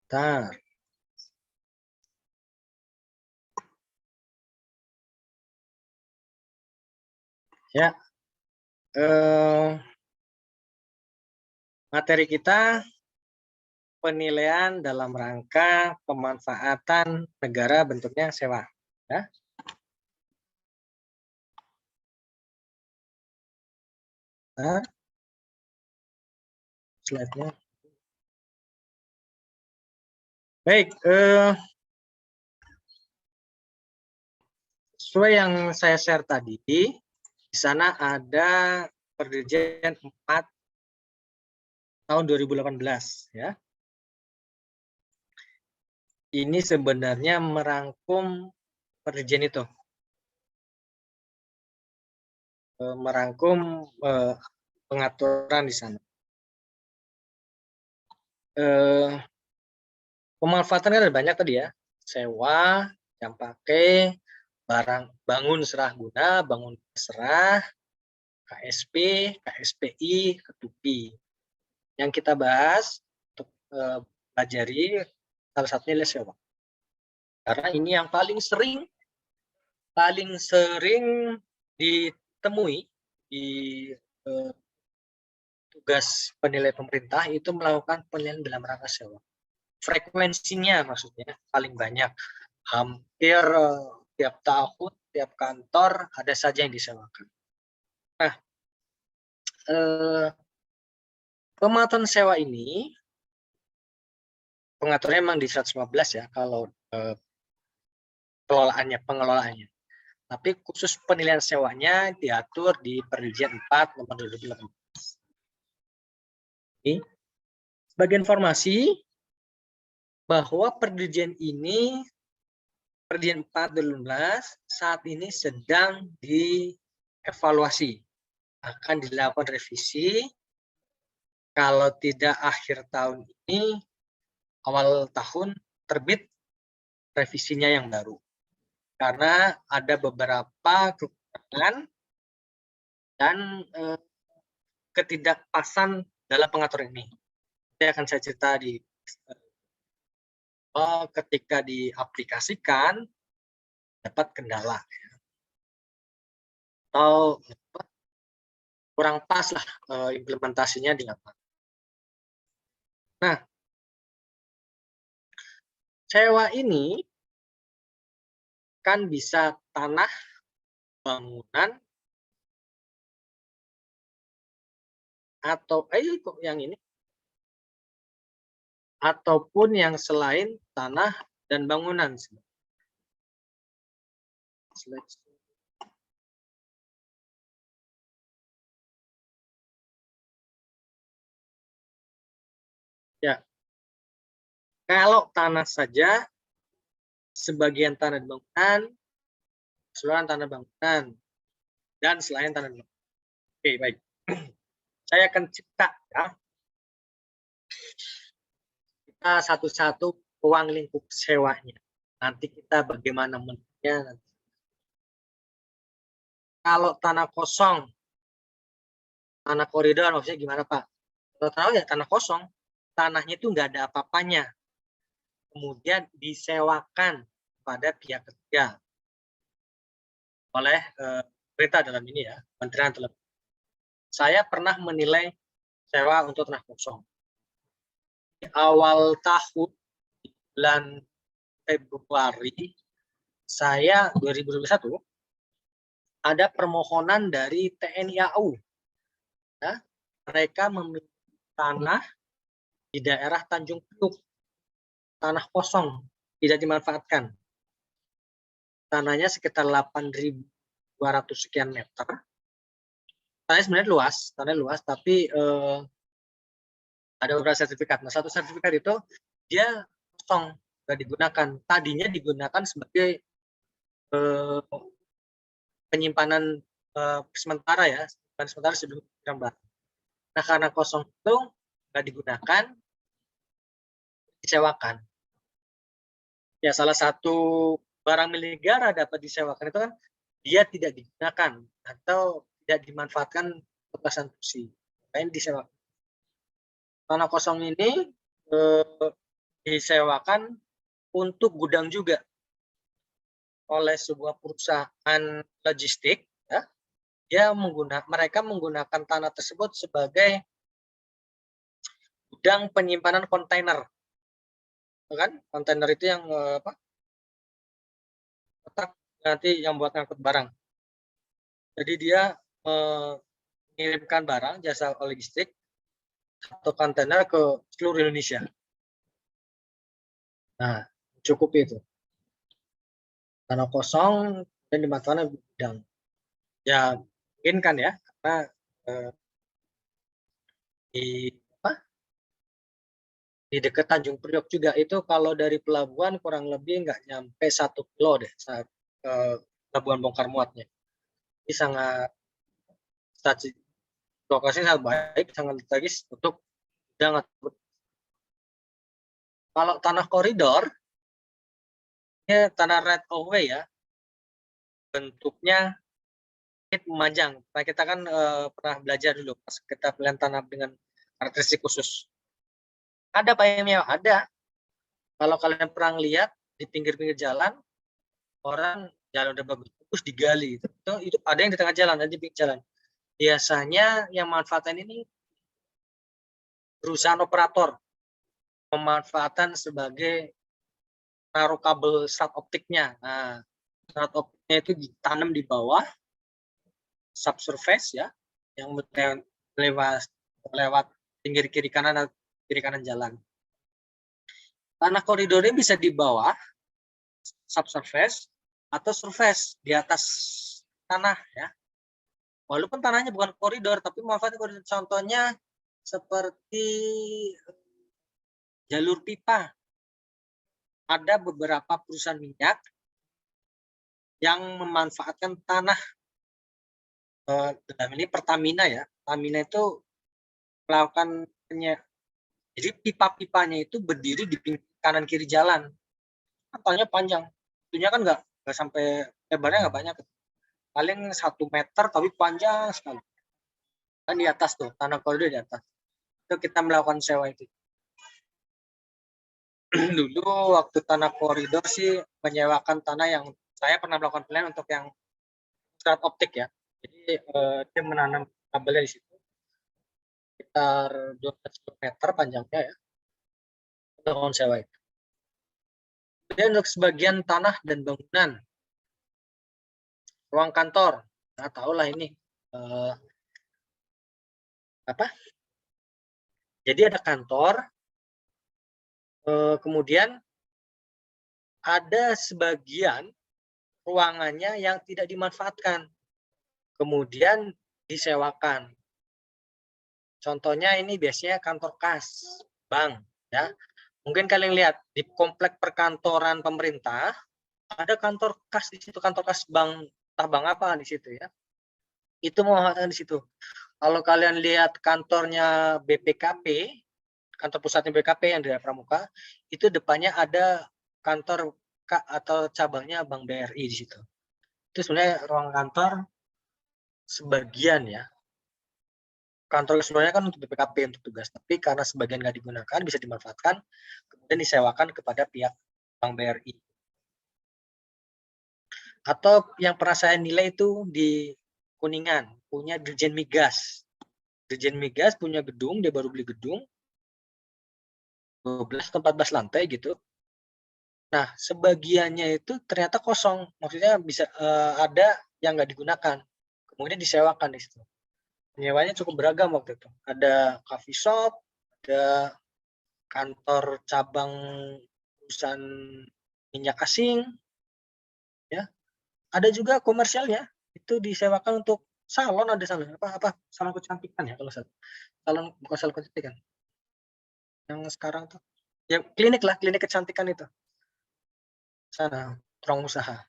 Bentar. Ya, materi kita penilaian dalam rangka pemanfaatan negara bentuknya sewa. Ya. Nah, slide-nya. Baik, sesuai yang saya share tadi, di sana ada Perdirjen 4 tahun 2018 ya. Ini sebenarnya merangkum Perdirjen itu. Merangkum pengaturan di sana. Pemanfaatan kan ada banyak tadi ya. Sewa, jam pakai, barang bangun serah guna, bangun serah, KSP, KSPI, ketupi. Yang kita bahas untuk pelajari salah satunya adalah sewa. Karena ini yang paling sering ditemui di tugas penilai pemerintah itu melakukan penilaian dalam rangka sewa. Frekuensinya maksudnya paling banyak, hampir tiap tahun, tiap kantor ada saja yang disewakan. Nah, pematuhan sewa ini pengaturnya memang di 115 ya kalau pengelolaannya. Tapi khusus penilaian sewanya diatur di Perdirjen 4 nomor 2018. Ini sebagai informasi bahwa Perdirjen 4 2018 saat ini sedang dievaluasi, akan dilakukan revisi. Kalau tidak akhir tahun ini, awal tahun terbit revisinya yang baru. Karena ada beberapa kekurangan dan ketidakpasan dalam pengaturan ini. Ini akan saya cerita di ketika diaplikasikan dapat kendala atau kurang pas lah implementasinya di lapangan. Nah, sewa ini kan bisa tanah, bangunan, atau yang ini, ataupun yang selain tanah dan bangunan. Ya, kalau tanah saja, sebagian tanah dan bangunan, keseluruhan tanah bangunan, dan selain tanah dan bangunan. Oke, baik. Saya akan cerita ya. Kita satu-satu ruang lingkup sewanya. Nanti kita bagaimana menentunya nanti. Kalau tanah kosong, tanah koridor maksudnya gimana Pak? Kalau tahu ya tanah kosong, tanahnya itu nggak ada apa-apanya. Kemudian disewakan pada pihak ketiga oleh pemerintah dalam ini ya, Kementerian Televisi. Saya pernah menilai sewa untuk tanah kosong. Di awal tahun, bulan Februari, saya 2021, ada permohonan dari TNI AU. Ya, mereka memiliki tanah di daerah Tanjung Priuk, tanah kosong, tidak dimanfaatkan. Tanahnya sekitar 8.200 sekian meter. Tanahnya sebenarnya luas, tapi ada beberapa sertifikat. Nah, satu sertifikat itu dia kosong, nggak digunakan. Tadinya digunakan sebagai penyimpanan sementara ya, sementara sebelum gambar. Nah, karena kosong itu nggak digunakan, disewakan. Ya, salah satu barang milik negara dapat disewakan itu kan dia tidak digunakan atau tidak dimanfaatkan untuk fungsi, makanya disewakan. Tanah kosong ini disewakan untuk gudang juga oleh sebuah perusahaan logistik, ya. Mereka menggunakan tanah tersebut sebagai gudang penyimpanan kontainer, kan? Kontainer itu yang kotak nanti yang buat ngangkut barang. Jadi dia mengirimkan barang jasa logistik atau kontainer ke seluruh Indonesia. Nah, cukup itu. Tanah kosong dan dimanfaatkan gudang. Ya, mungkin kan ya, karena di di dekat Tanjung Priok juga itu kalau dari pelabuhan kurang lebih nggak nyampe 1 kilo deh saat pelabuhan bongkar muatnya. Ini sangat lokasinya sangat baik, sangat strategis untuk gudang. Kalau tanah koridor, ini tanah right of way ya, bentuknya memanjang. Nah, kita kan pernah belajar dulu pas kita pilihan tanah dengan karakteristik khusus. Ada Pak Emil, ada. Kalau kalian pernah lihat di pinggir-pinggir jalan, orang jalan udah bagus, terus digali. Itu ada yang di tengah jalan, ada di pinggir jalan. Biasanya yang manfaatkan ini perusahaan operator, pemanfaatan sebagai taruh kabel sat optiknya. Nah, sat optiknya itu ditanam di bawah subsurface ya, yang lewat pinggir kiri kanan jalan. Tanah koridornya bisa di bawah subsurface atau surface di atas tanah ya. Walaupun tanahnya bukan koridor, tapi manfaatnya koridor. Contohnya seperti jalur pipa. Ada beberapa perusahaan minyak yang memanfaatkan tanah. Dalam ini Pertamina ya. Pertamina itu melakukan jadi pipa-pipanya itu berdiri di kanan kiri jalan. Katanya panjang. Itunya kan nggak sampai lebarnya nggak banyak. Paling 1 meter tapi panjang sekali. Kan di atas tuh, tanah koridor di atas. Itu kita melakukan sewa itu. Dulu waktu tanah koridor sih menyewakan tanah yang saya pernah melakukan pilihan untuk yang serat optik ya. Jadi dia menanam kabelnya di situ sekitar 12 meter panjangnya ya. Kita melakukan sewa itu. Kemudian untuk sebagian tanah dan bangunan, ruang kantor, nggak tahu lah ini apa? Jadi ada kantor, kemudian ada sebagian ruangannya yang tidak dimanfaatkan, kemudian disewakan. Contohnya ini biasanya kantor kas, bank, ya. Mungkin kalian lihat di komplek perkantoran pemerintah ada kantor kas di situ, kantor kas bank, entah bank apa di situ ya. Itu memanfaatkan di situ. Kalau kalian lihat kantornya BPKP, kantor pusatnya BPKP yang di Pramuka, itu depannya ada kantor atau cabangnya Bank BRI di situ. Itu sebenarnya ruang kantor sebagian ya. Kantor sebenarnya kan untuk BPKP untuk tugas, tapi karena sebagian nggak digunakan bisa dimanfaatkan, kemudian disewakan kepada pihak Bank BRI. Atau yang pernah saya nilai itu di Kuningan, punya Dirjen Migas. Dirjen Migas punya gedung, dia baru beli gedung, 12 atau 14 lantai gitu. Nah, sebagiannya itu ternyata kosong, maksudnya bisa ada yang nggak digunakan, kemudian disewakan di situ. Penyewanya cukup beragam waktu itu. Ada coffee shop, ada kantor cabang perusahaan minyak asing, ya. Ada juga komersialnya, itu disewakan untuk salon, ada salon salon kecantikan ya kalau salon, bukan salon kecantikan. Yang sekarang tuh, ya klinik lah, klinik kecantikan itu. Sana, ruang usaha.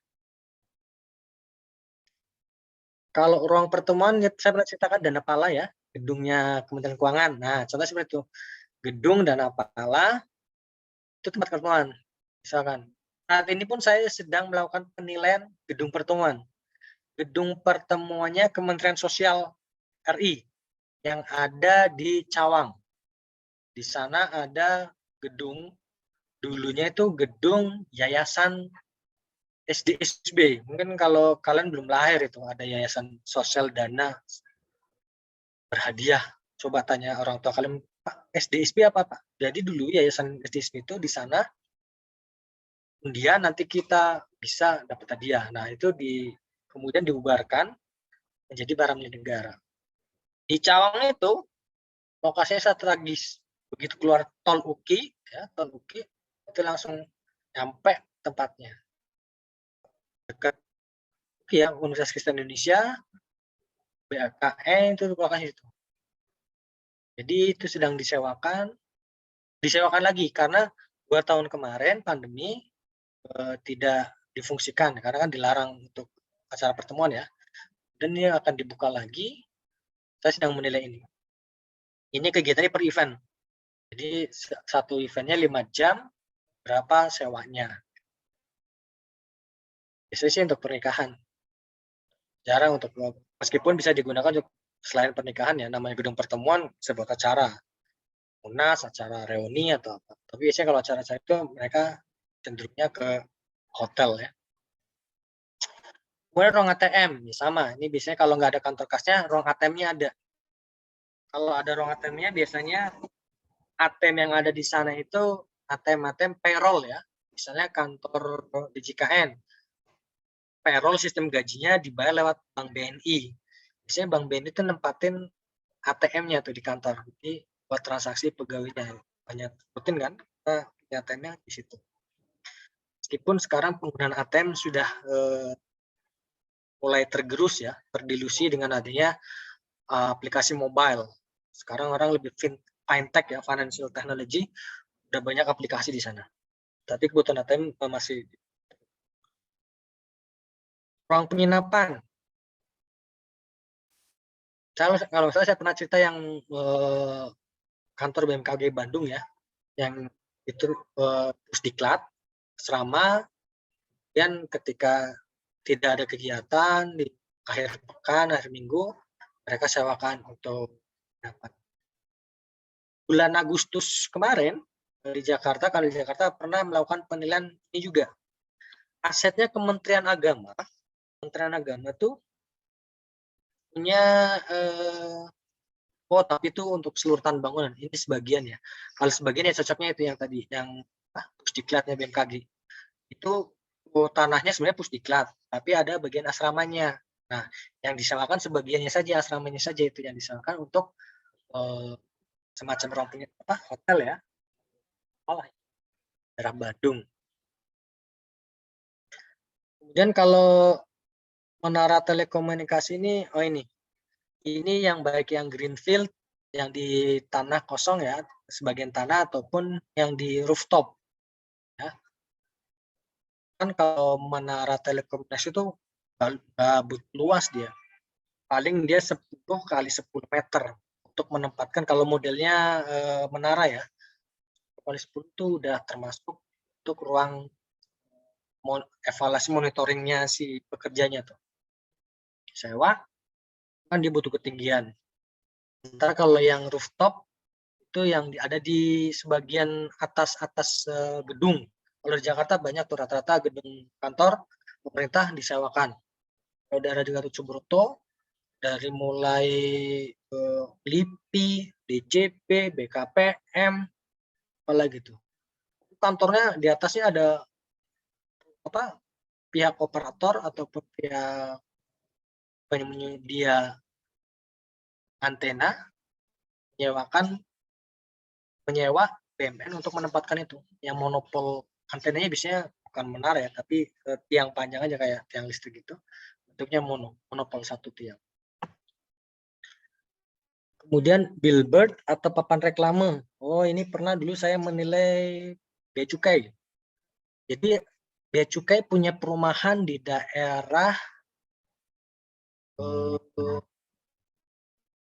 Kalau ruang pertemuan, saya pernah ceritakan Dana Pala ya, gedungnya Kementerian Keuangan. Nah, contoh seperti itu. Gedung Dana Pala, itu tempat pertemuan. Misalkan, saat ini pun saya sedang melakukan penilaian gedung pertemuan. Gedung pertemuannya Kementerian Sosial RI yang ada di Cawang. Di sana ada gedung dulunya itu gedung Yayasan SDSB. Mungkin kalau kalian belum lahir itu ada Yayasan Sosial Dana Berhadiah. Coba tanya orang tua kalian, Pak, SDSB apa, Pak? Jadi dulu Yayasan SDSB itu di sana undian nanti kita bisa dapat hadiah. Nah, itu kemudian dibubarkan menjadi barang milik negara. Di Cawang itu lokasinya strategis. Begitu keluar tol UKI, tol UKI itu langsung nyampe tempatnya. Dekat UKI ya, Universitas Kristen Indonesia, BAKN itu lokasi itu. Jadi itu sedang disewakan lagi karena 2 tahun kemarin pandemi tidak difungsikan karena kan dilarang untuk acara pertemuan ya. Dan ini akan dibuka lagi. Saya sedang menilai ini. Ini kegiatannya per event. Jadi satu eventnya 5 jam, berapa sewanya. Biasanya sih untuk pernikahan. Jarang untuk, meskipun bisa digunakan untuk selain pernikahan ya, namanya gedung pertemuan sebuah acara. Munas, acara reuni atau apa. Tapi biasanya kalau acara-acara itu mereka cenderungnya ke hotel ya. Kemudian ruang ATM, ya sama. Ini biasanya kalau nggak ada kantor kasnya, ruang ATM-nya ada. Kalau ada ruang ATM-nya biasanya ATM yang ada di sana itu ATM payroll ya. Misalnya kantor di JKN. Payroll sistem gajinya dibayar lewat Bank BNI. Biasanya Bank BNI itu nempatin ATM-nya tuh di kantor. Jadi buat transaksi pegawainya banyak rutin kan, kita ATM-nya di situ. Meskipun sekarang penggunaan ATM sudah mulai tergerus ya, terdilusi dengan adanya aplikasi mobile. Sekarang orang lebih fintech ya, financial technology, udah banyak aplikasi di sana. Tapi kebutuhan ATM masih. Ruang penginapan. Kalau saya pernah cerita yang kantor BMKG Bandung ya, yang itu pusdiklat, asrama, dan ketika tidak ada kegiatan di akhir pekan, akhir minggu, mereka sewakan untuk dapat. Bulan Agustus kemarin di Jakarta, kalau di Jakarta pernah melakukan penilaian ini juga. Asetnya Kementerian Agama tuh punya tapi itu untuk keseluruhan bangunan. Ini sebagian ya. Kalau sebagian ya cocoknya itu yang tadi, yang pusdiklatnya BMKG. Itu tanahnya sebenarnya pusdiklat, tapi ada bagian asramanya. Nah, yang disewakan sebagiannya saja, asramanya saja itu yang disewakan untuk semacam ruang hotel ya. Daerah Bandung. Kemudian kalau menara telekomunikasi ini, ini yang baik yang greenfield, yang di tanah kosong ya, sebagian tanah ataupun yang di rooftop. Ya. Kan kalau menara telekomunikasi itu luas dia. Paling dia 10 kali 10 meter untuk menempatkan kalau modelnya menara ya. Kali 10 itu udah termasuk untuk ruang evaluasi monitoringnya si pekerjanya tuh. Sewa kan dia butuh ketinggian. Sementara kalau yang rooftop itu yang ada di sebagian atas gedung. Kalau di Jakarta banyak tuh rata-rata gedung kantor pemerintah disewakan. Kalau daerah juga tuh Subroto, dari mulai LIPI, DJP, BKPM, apalagi tuh. Kantornya di atasnya ada pihak operator ataupun pihak penyedia antena menyewa BMN untuk menempatkan itu. Yang monopol antenanya biasanya bukan menara ya, tapi tiang panjang aja kayak tiang listrik gitu. Bentuknya monopol satu tiang. Kemudian billboard atau papan reklame. Ini pernah dulu saya menilai bea cukai. Jadi bea cukai punya perumahan di daerah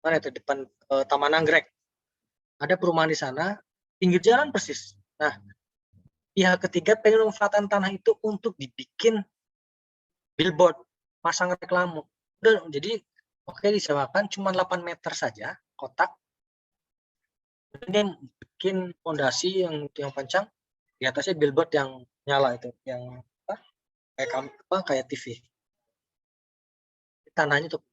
mana itu depan Taman Anggrek. Ada perumahan di sana, pinggir jalan persis. Nah, pihak ketiga pengen memanfaatkan tanah itu untuk dibikin billboard, pasang reklame. Jadi disewakan cuma 8 meter saja, kotak. Kemudian bikin fondasi yang panjang, Di atasnya billboard yang nyala itu, yang kayak TV. Tanahnya tuh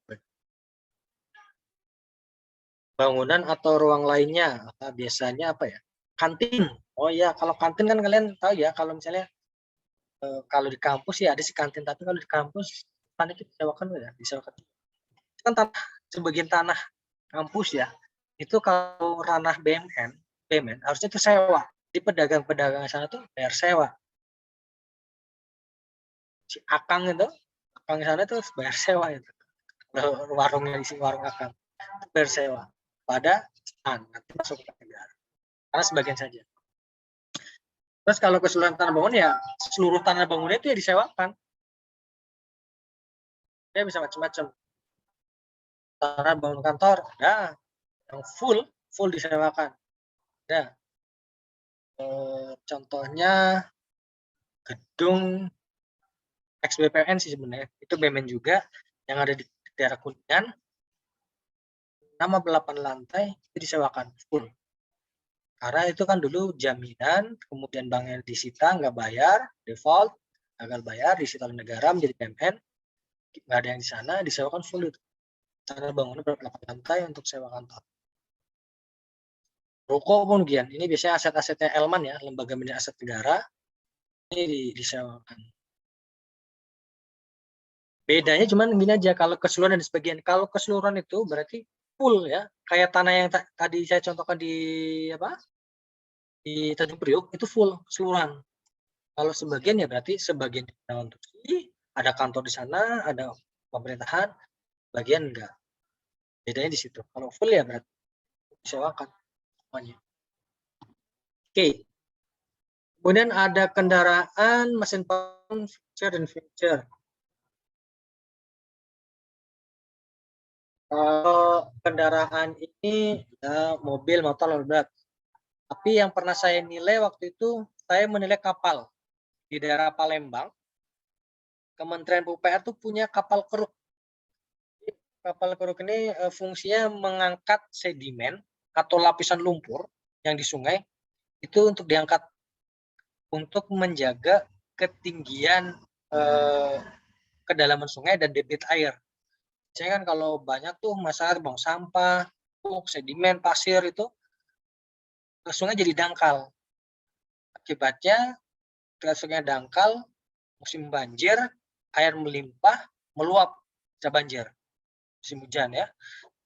bangunan atau ruang lainnya, biasanya apa ya? Kantin. Oh iya, kalau kantin kan kalian tahu ya, kalau misalnya kalau di kampus ya ada sih kantin, tapi kalau di kampus kan itu disewakan ya, disewakan. Itu kan sebagian tanah kampus ya. Itu kalau ranah BMN harusnya itu sewa. Di pedagang-pedagang sana tuh bayar sewa. Si Akang itu, Akang sana tuh bayar sewa itu. Warungnya isi warung Akang itu bayar sewa. Pada nanti masuk ke negara. Karena sebagian saja. Terus kalau keseluruhan tanah bangun ya seluruh tanah bangunnya itu ya disewakan. Dia bisa macam-macam. Tanah bangun kantor, ada yang full disewakan. Ada. Contohnya gedung ex-BPN sih sebenarnya. Itu BMN juga yang ada di daerah Kuningan. 8 lantai itu disewakan full. Karena itu kan dulu jaminan, kemudian banknya disita, nggak bayar, default, gagal bayar, disita oleh negara menjadi BMN, nggak ada yang di sana, disewakan full itu. Cara bangunnya berapa lantai untuk sewa kantor. Ruko pun gian, ini biasanya aset-asetnya Elman ya, lembaga manajemen aset negara, ini disewakan. Bedanya cuman gini aja, kalau keseluruhan dan sebagian, kalau keseluruhan itu berarti full ya, kayak tanah yang tadi saya contohkan di apa? Di Tanjung Priok itu full keseluruhan. Kalau sebagian ya berarti sebagian untuk ada kantor di sana, ada pemerintahan, bagian enggak. Bedanya di situ. Kalau full ya berarti disewakan semuanya. Oke. Kemudian ada kendaraan, mesin pump, feature dan feature. Kalau kendaraan ini ya, mobil, motor, lalu berat. Tapi yang pernah saya nilai waktu itu, saya menilai kapal di daerah Palembang. Kementerian PUPR tuh punya kapal keruk. Kapal keruk ini fungsinya mengangkat sedimen atau lapisan lumpur yang di sungai itu untuk diangkat untuk menjaga ketinggian kedalaman sungai dan debit air. Jadi kan kalau banyak tuh masalah buang sampah, sedimen, pasir itu sungai jadi dangkal. Akibatnya ketika sungai dangkal, musim banjir, air melimpah, meluap, bisa banjir. Musim hujan ya.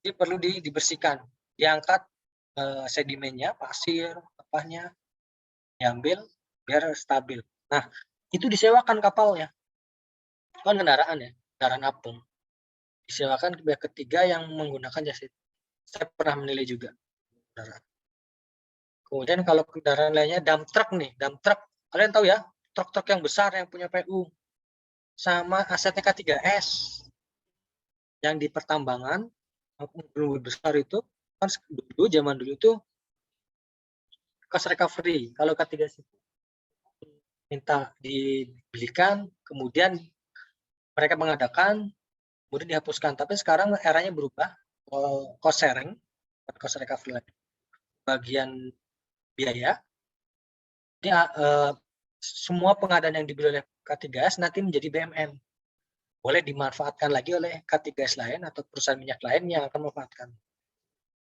Jadi perlu dibersihkan, diangkat sedimennya, pasir, apanya, diambil biar stabil. Nah, itu disewakan kapalnya. Itu kan kendaraan ya, kendaraan apung. Disewakan ke pihak ketiga yang menggunakan jasa itu. Saya pernah menilai juga kendaraan. Kemudian kalau kendaraan lainnya dump truck nih, dump truck. Kalian tahu ya, truk-truk yang besar yang punya PU. Sama asetnya K3S. Yang di pertambangan, lebih besar itu, kan dulu, zaman dulu itu cost recovery. Kalau K3S itu minta dibelikan, kemudian mereka mengadakan, kemudian dihapuskan. Tapi sekarang eranya berubah, cost sharing, cost recovery lagi. Bagian biaya, jadi semua pengadaan yang dibeli oleh K3S nanti menjadi BMN. Boleh dimanfaatkan lagi oleh K3S lain atau perusahaan minyak lain yang akan memanfaatkan.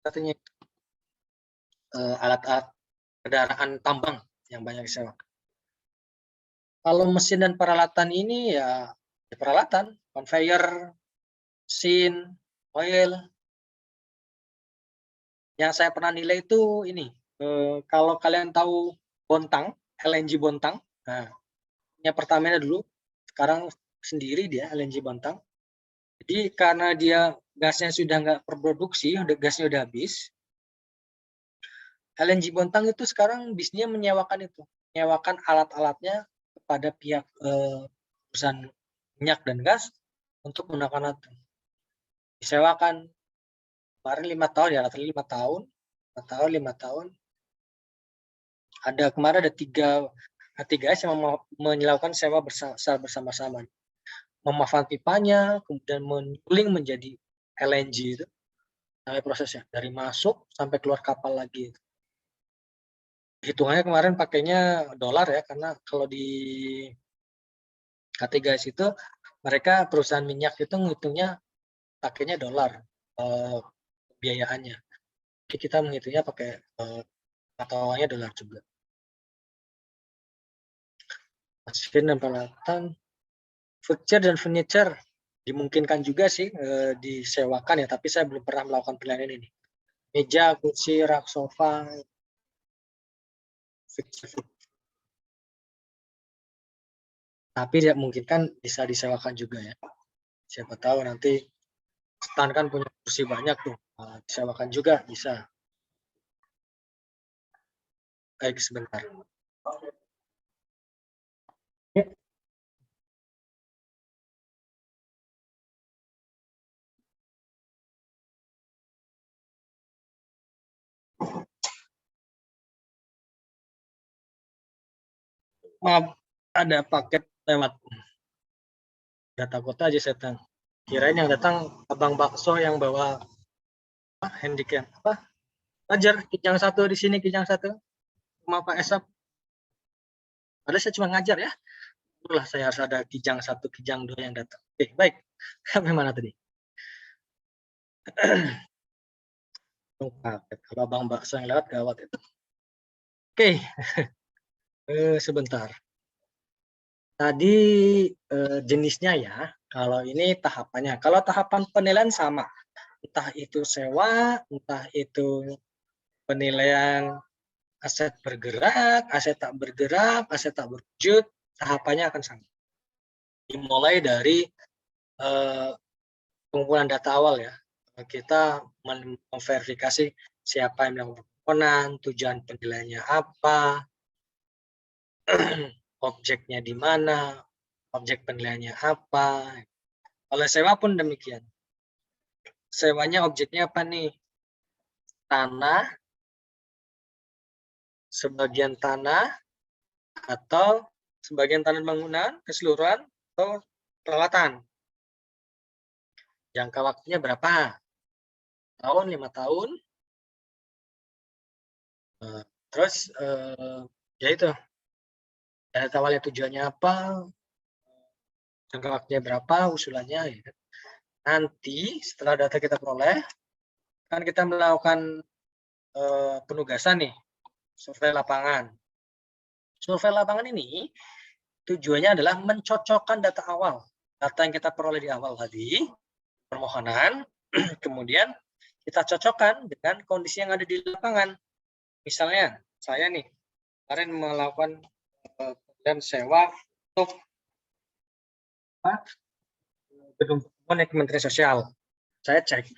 Artinya alat-alat kendaraan tambang yang banyak disewakan. Kalau mesin dan peralatan ini ya peralatan, conveyor, mesin, oil. Yang saya pernah nilai itu ini, kalau kalian tahu Bontang, LNG Bontang, nah, yang Pertamina dulu, sekarang sendiri dia LNG Bontang. Jadi karena dia gasnya sudah nggak produksi, gasnya udah habis, LNG Bontang itu sekarang bisnisnya menyewakan itu, menyewakan alat-alatnya kepada pihak perusahaan minyak dan gas untuk menggunakan itu. Disewakan kemarin 5 tahun ya, rata-rata 5 tahun. Ada kemarin ada tiga yang melakukan sewa bersama-sama. Memanfaatkan pipanya, kemudian menyuling menjadi LNG itu. Sampai prosesnya dari masuk sampai keluar kapal lagi. hitungannya kemarin pakainya dolar ya, karena kalau di K3S itu mereka perusahaan minyak itu ngitungnya pakainya dolar biayaannya. Jadi kita menghitungnya pakai mata uangnya dolar juga. Mesin dan peralatan, furniture dan furniture dimungkinkan juga sih disewakan ya, tapi saya belum pernah melakukan penilaian ini. Meja, kursi, rak, sofa, tapi tidak memungkinkan bisa disewakan juga ya. Siapa tahu nanti stan kan punya kursi banyak tuh, disewakan juga bisa. Baik, sebentar. Maaf, ada paket lewat. Data kota aja saya kirain yang datang abang bakso yang bawa handicap apa? Ajar kijang satu di sini, kijang satu rumah Pak Esap. Padahal saya cuma ngajar ya. Itulah saya harus ada kijang satu, kijang dua yang datang. Oke, baik. Sampai mana tadi? Kalau abang bakso yang lewat gawat itu. Oke, sebentar. Tadi jenisnya ya. Kalau ini tahapannya. Kalau tahapan penilaian sama. Entah itu sewa, entah itu penilaian aset bergerak, aset tak bergerak, aset tak berwujud, tahapannya akan sama. Dimulai dari pengumpulan data awal ya. Kita memverifikasi siapa yang melakukan permohonan, tujuan penilaiannya apa, objeknya di mana, objek penilaiannya apa. Kalau sewa pun demikian. Sewanya objeknya apa nih? Tanah, sebagian tanah, atau sebagian tanah bangunan, keseluruhan, atau perawatan. Jangka waktunya berapa? Tahun, 5 tahun. Terus ya itu, data awalnya tujuannya apa, jangka waktunya berapa, usulannya. Ya. Nanti setelah data kita peroleh, kan kita melakukan penugasan nih, survei lapangan. Survei lapangan ini tujuannya adalah mencocokkan data awal. Data yang kita peroleh di awal tadi, permohonan, kemudian kita cocokkan dengan kondisi yang ada di lapangan. Misalnya, saya nih, kemarin melakukan dan sewa untuk gedung pertemuan Kementerian Sosial. Saya cek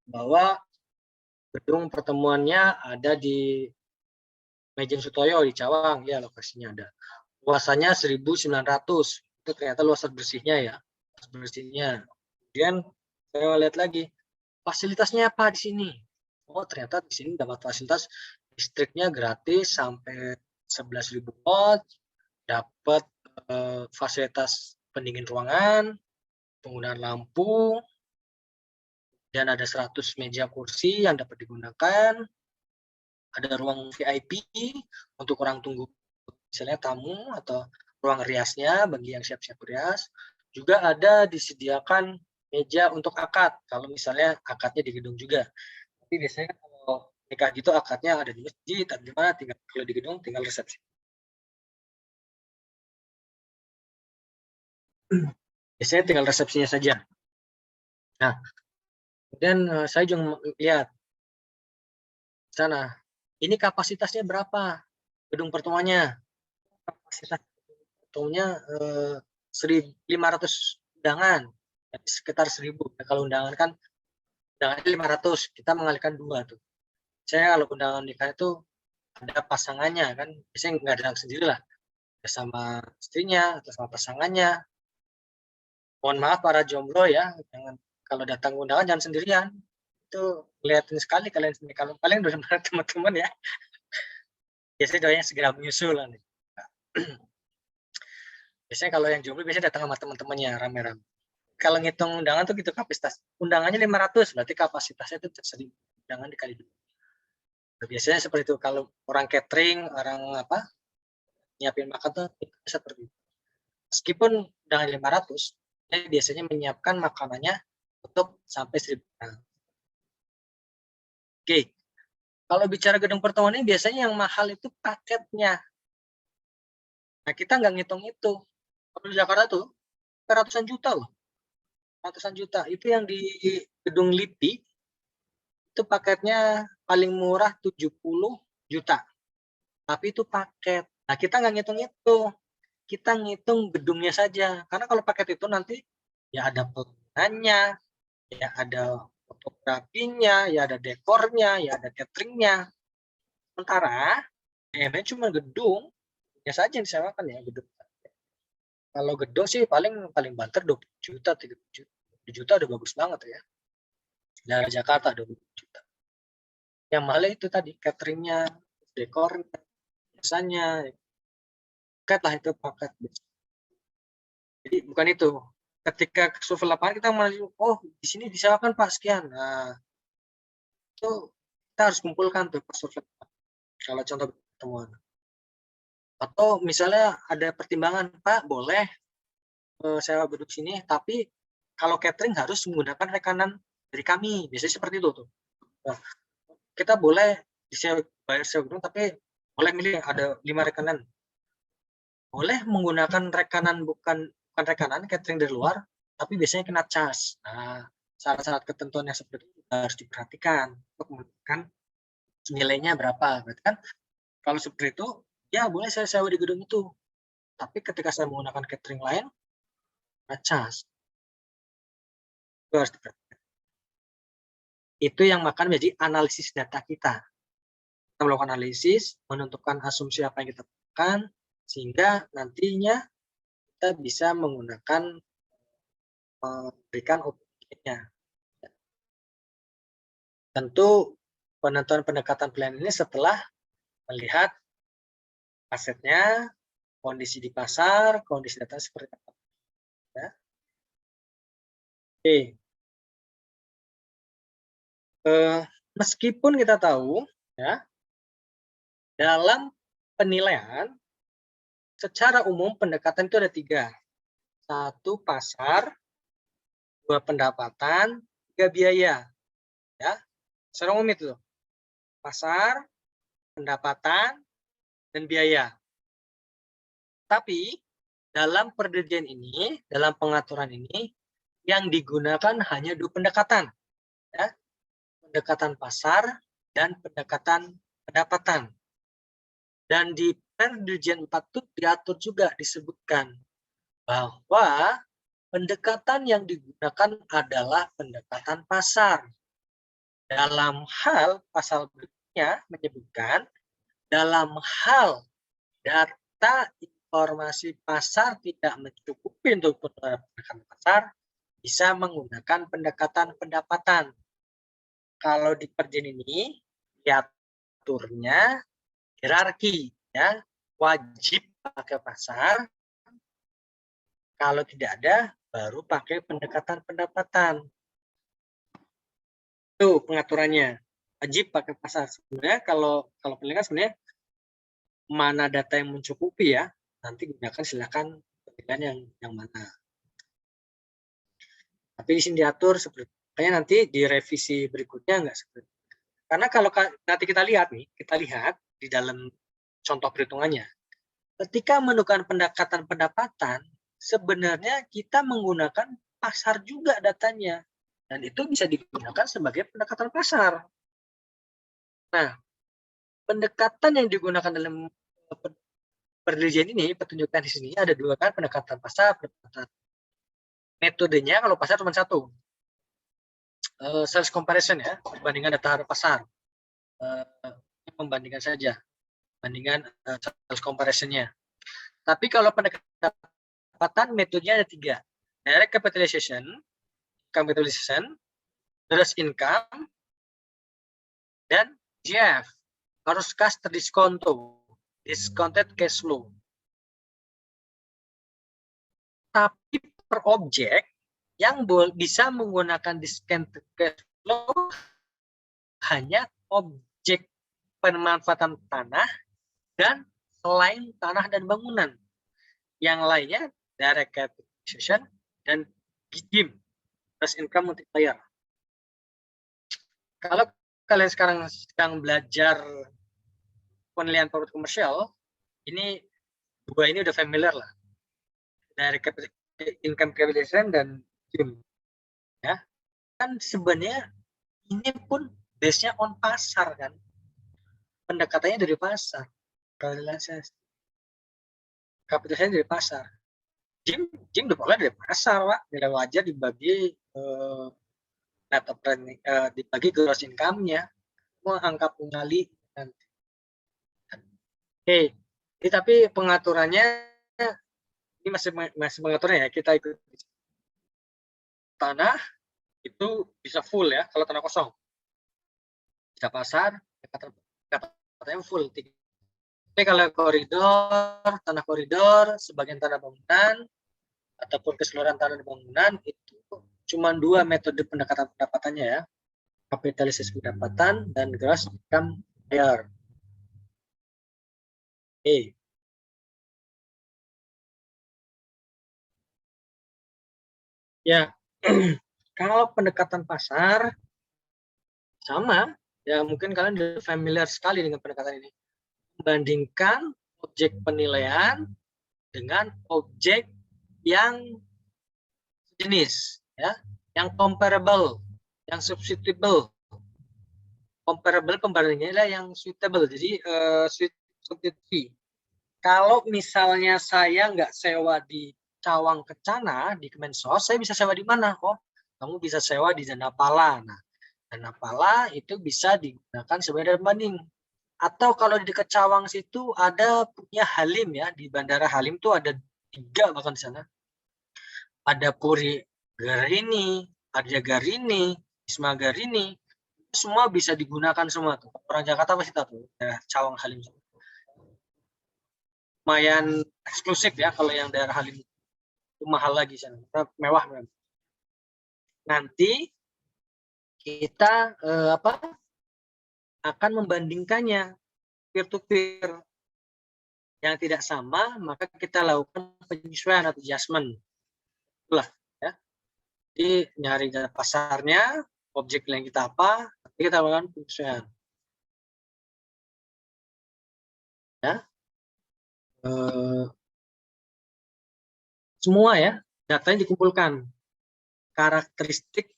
bahwa gedung pertemuannya ada di Mejen Sutoyo di Cawang, ya lokasinya ada. Luasannya 1.900, itu ternyata luasan bersihnya ya, bersihnya. Kemudian saya lihat lagi, fasilitasnya apa di sini? Oh ternyata di sini dapat fasilitas listriknya gratis sampai 11.000 watt, dapat fasilitas pendingin ruangan, penggunaan lampu, dan ada 100 meja kursi yang dapat digunakan, ada ruang VIP untuk orang tunggu, misalnya tamu, atau ruang riasnya bagi yang siap-siap rias. Juga ada disediakan meja untuk akad, kalau misalnya akadnya di gedung juga. Tapi biasanya kalau nikah gitu akadnya ada di masjid, atau di mana, tinggal kalau di gedung tinggal resepsi. Biasanya tinggal resepsinya saja. Nah, kemudian saya juga lihat sana, ini kapasitasnya berapa gedung pertemuannya? Kapasitas gedungnya 1.500 undangan, sekitar 1.000. Nah, kalau undangan kan undangannya 500, kita mengalihkan 2 tuh. Saya kalau undangan nikah itu ada pasangannya kan, biasanya nggak datang sendiri lah, sama istrinya atau sama pasangannya. Mohon maaf para jomblo ya, jangan kalau datang undangan jangan sendirian. Itu kelihatan sekali kalian sendiri. Kalau kalian udah sama teman-teman ya, biasanya doanya segera menyusul nih. Biasanya kalau yang jomblo biasanya datang sama teman-temannya rame-rame. Kalau ngitung undangan tuh gitu, kapasitas undangannya 500, berarti kapasitasnya itu 1.000 undangan dikali 2. Biasanya seperti itu. Kalau orang catering, orang nyiapin makan tuh seperti itu. Meskipun dengan 500, dia biasanya menyiapkan makanannya untuk sampai 1.000 orang. Oke, kalau bicara gedung pertemuan ini biasanya yang mahal itu paketnya. Nah, kita nggak ngitung itu. Kalau di Jakarta tuh ratusan juta loh. Ratusan juta. Itu yang di gedung LIPI, itu paketnya paling murah 70 juta. Tapi itu paket. Nah, kita nggak ngitung itu. Kita ngitung gedungnya saja. Karena kalau paket itu nanti ya ada pelayanannya, ya ada fotografinya, ya ada dekornya, ya ada cateringnya. Sementara ini cuma gedung, ya saja yang disewakan ya gedung. Kalau gedung sih paling banter 20 juta, 30 juta. 20 juta udah bagus banget ya. Dari Jakarta 20 juta. Yang mahal itu tadi cateringnya, dekornya, biasanya. Paket lah itu paket. Jadi bukan itu. Ketika survei lapangan kita melihat, oh di sini disewakan Pak sekian. Nah, itu kita harus kumpulkan tuh survei lapangan. Kalau contoh pertemuan. Atau misalnya ada pertimbangan, Pak boleh sewa gedung sini, tapi kalau catering harus menggunakan rekanan dari kami. Biasanya seperti itu tuh. Nah, kita boleh bayar sewa gedung, tapi boleh milih ada 5 rekanan. Boleh menggunakan rekanan bukan rekanan catering dari luar, tapi biasanya kena cas. Nah, syarat-syarat ketentuan yang seperti itu harus diperhatikan untuk menentukan nilainya berapa. Berarti kan kalau seperti itu, ya boleh saya sewa di gedung itu. Tapi ketika saya menggunakan catering lain, kena cas. Itu harus diperhatikan. Itu yang akan menjadi analisis data kita. Kita melakukan analisis, menentukan asumsi apa yang kita lakukan, sehingga nantinya kita bisa menggunakan memberikan opininya. Tentu penentuan pendekatan pilihan ini setelah melihat asetnya, kondisi di pasar, kondisi data seperti apa. Ya. Oke. Meskipun kita tahu, ya, dalam penilaian secara umum pendekatan itu ada 3. 1 pasar, 2 pendapatan, 3 biaya. Ya, secara umum itu pasar, pendapatan, dan biaya. Tapi dalam perdirjen ini, dalam pengaturan ini, yang digunakan hanya 2 pendekatan, ya, pendekatan pasar dan pendekatan pendapatan. Dan di Perdirjen 4 itu diatur juga, disebutkan bahwa pendekatan yang digunakan adalah pendekatan pasar. Dalam hal pasal berikutnya menyebutkan, dalam hal data informasi pasar tidak mencukupi untuk pendekatan pasar, bisa menggunakan pendekatan pendapatan. Kalau di Perjen ini diaturnya hierarki, ya, wajib pakai pasar, kalau tidak ada baru pakai pendekatan pendapatan. Itu pengaturannya, wajib pakai pasar. Sebenarnya kalau penilaian sebenarnya mana data yang mencukupi, ya, nanti gunakan silakan penilaian yang mana. Tapi di sini diatur seperti kayaknya nanti di revisi berikutnya enggak seperti itu. Karena kalau nanti kita lihat di dalam contoh perhitungannya, ketika menentukan pendekatan pendapatan, sebenarnya kita menggunakan pasar juga datanya, dan itu bisa digunakan sebagai pendekatan pasar. Nah, pendekatan yang digunakan dalam perjanjian ini, pertunjukan di sini ada 2 kan, pendekatan pasar, pendekatan. Metodenya kalau pasar cuma 1, sales comparison, ya, perbandingan data pasar, membandingkan saja, bandingan sales comparison-nya. Tapi kalau pendekatan metodenya ada 3, direct capitalization, gross income, dan GF, harus cash terdiskonto, discounted cash flow. Tapi per objek yang bisa menggunakan discounted cash flow hanya objek pemanfaatan tanah dan selain tanah dan bangunan. Yang lainnya direct capitalization dan GIM, gross income multiplier. Kalau kalian sekarang sedang belajar penilaian profit komersial, ini dua ini udah familiar lah. Direct income capitalization dan GIM. Ya. Kan sebenarnya ini pun base-nya on pasar kan. Pendekatannya dari pasar. Kapitalisasi dari pasar. GIM udah dari pasar, Pak. Tidak wajar dibagi net operating, dibagi gross income-nya. Mau angka pengali nanti. Oke. Tapi pengaturannya ini masih pengaturannya ya. Kita ikut tanah itu bisa full ya kalau tanah kosong. Bisa pasar, katanya full. Tapi kalau koridor, tanah koridor, sebagian tanah bangunan, ataupun keseluruhan tanah bangunan, itu cuma dua metode pendekatan pendapatannya ya. Kapitalisasi pendapatan dan gross income multiplier. Oke. Ya, kalau pendekatan pasar, sama. Ya, mungkin kalian udah familiar sekali dengan pendekatan ini. Membandingkan objek penilaian dengan objek yang jenis, ya, yang comparable, yang substitutable. Comparable pembandingannya adalah yang suitable, jadi substitusi. Kalau misalnya saya nggak sewa di Cawang Kencana di Kemensos, saya bisa sewa di mana? Oh, kamu bisa sewa di Janapala. Nah, Janapala itu bisa digunakan sebagai banding. Atau kalau di dekat Cawang situ ada punya Halim ya, di Bandara Halim tuh ada 3 bahkan di sana. Ada Puri Garini, Arya Garini, Isma Garini, semua bisa digunakan semua tuh. Orang Jakarta pasti tahu tuh, daerah Cawang Halim. Lumayan eksklusif ya kalau yang daerah Halim itu mahal lagi sana, mewah memang. Nanti kita akan membandingkannya peer to peer. Yang tidak sama, maka kita lakukan penyesuaian atau adjustment. Itulah ya. Jadi nyari pasarnya, objek yang kita apa, nanti kita lakukan penyesuaian. Ya. Semua ya, datanya dikumpulkan. Karakteristik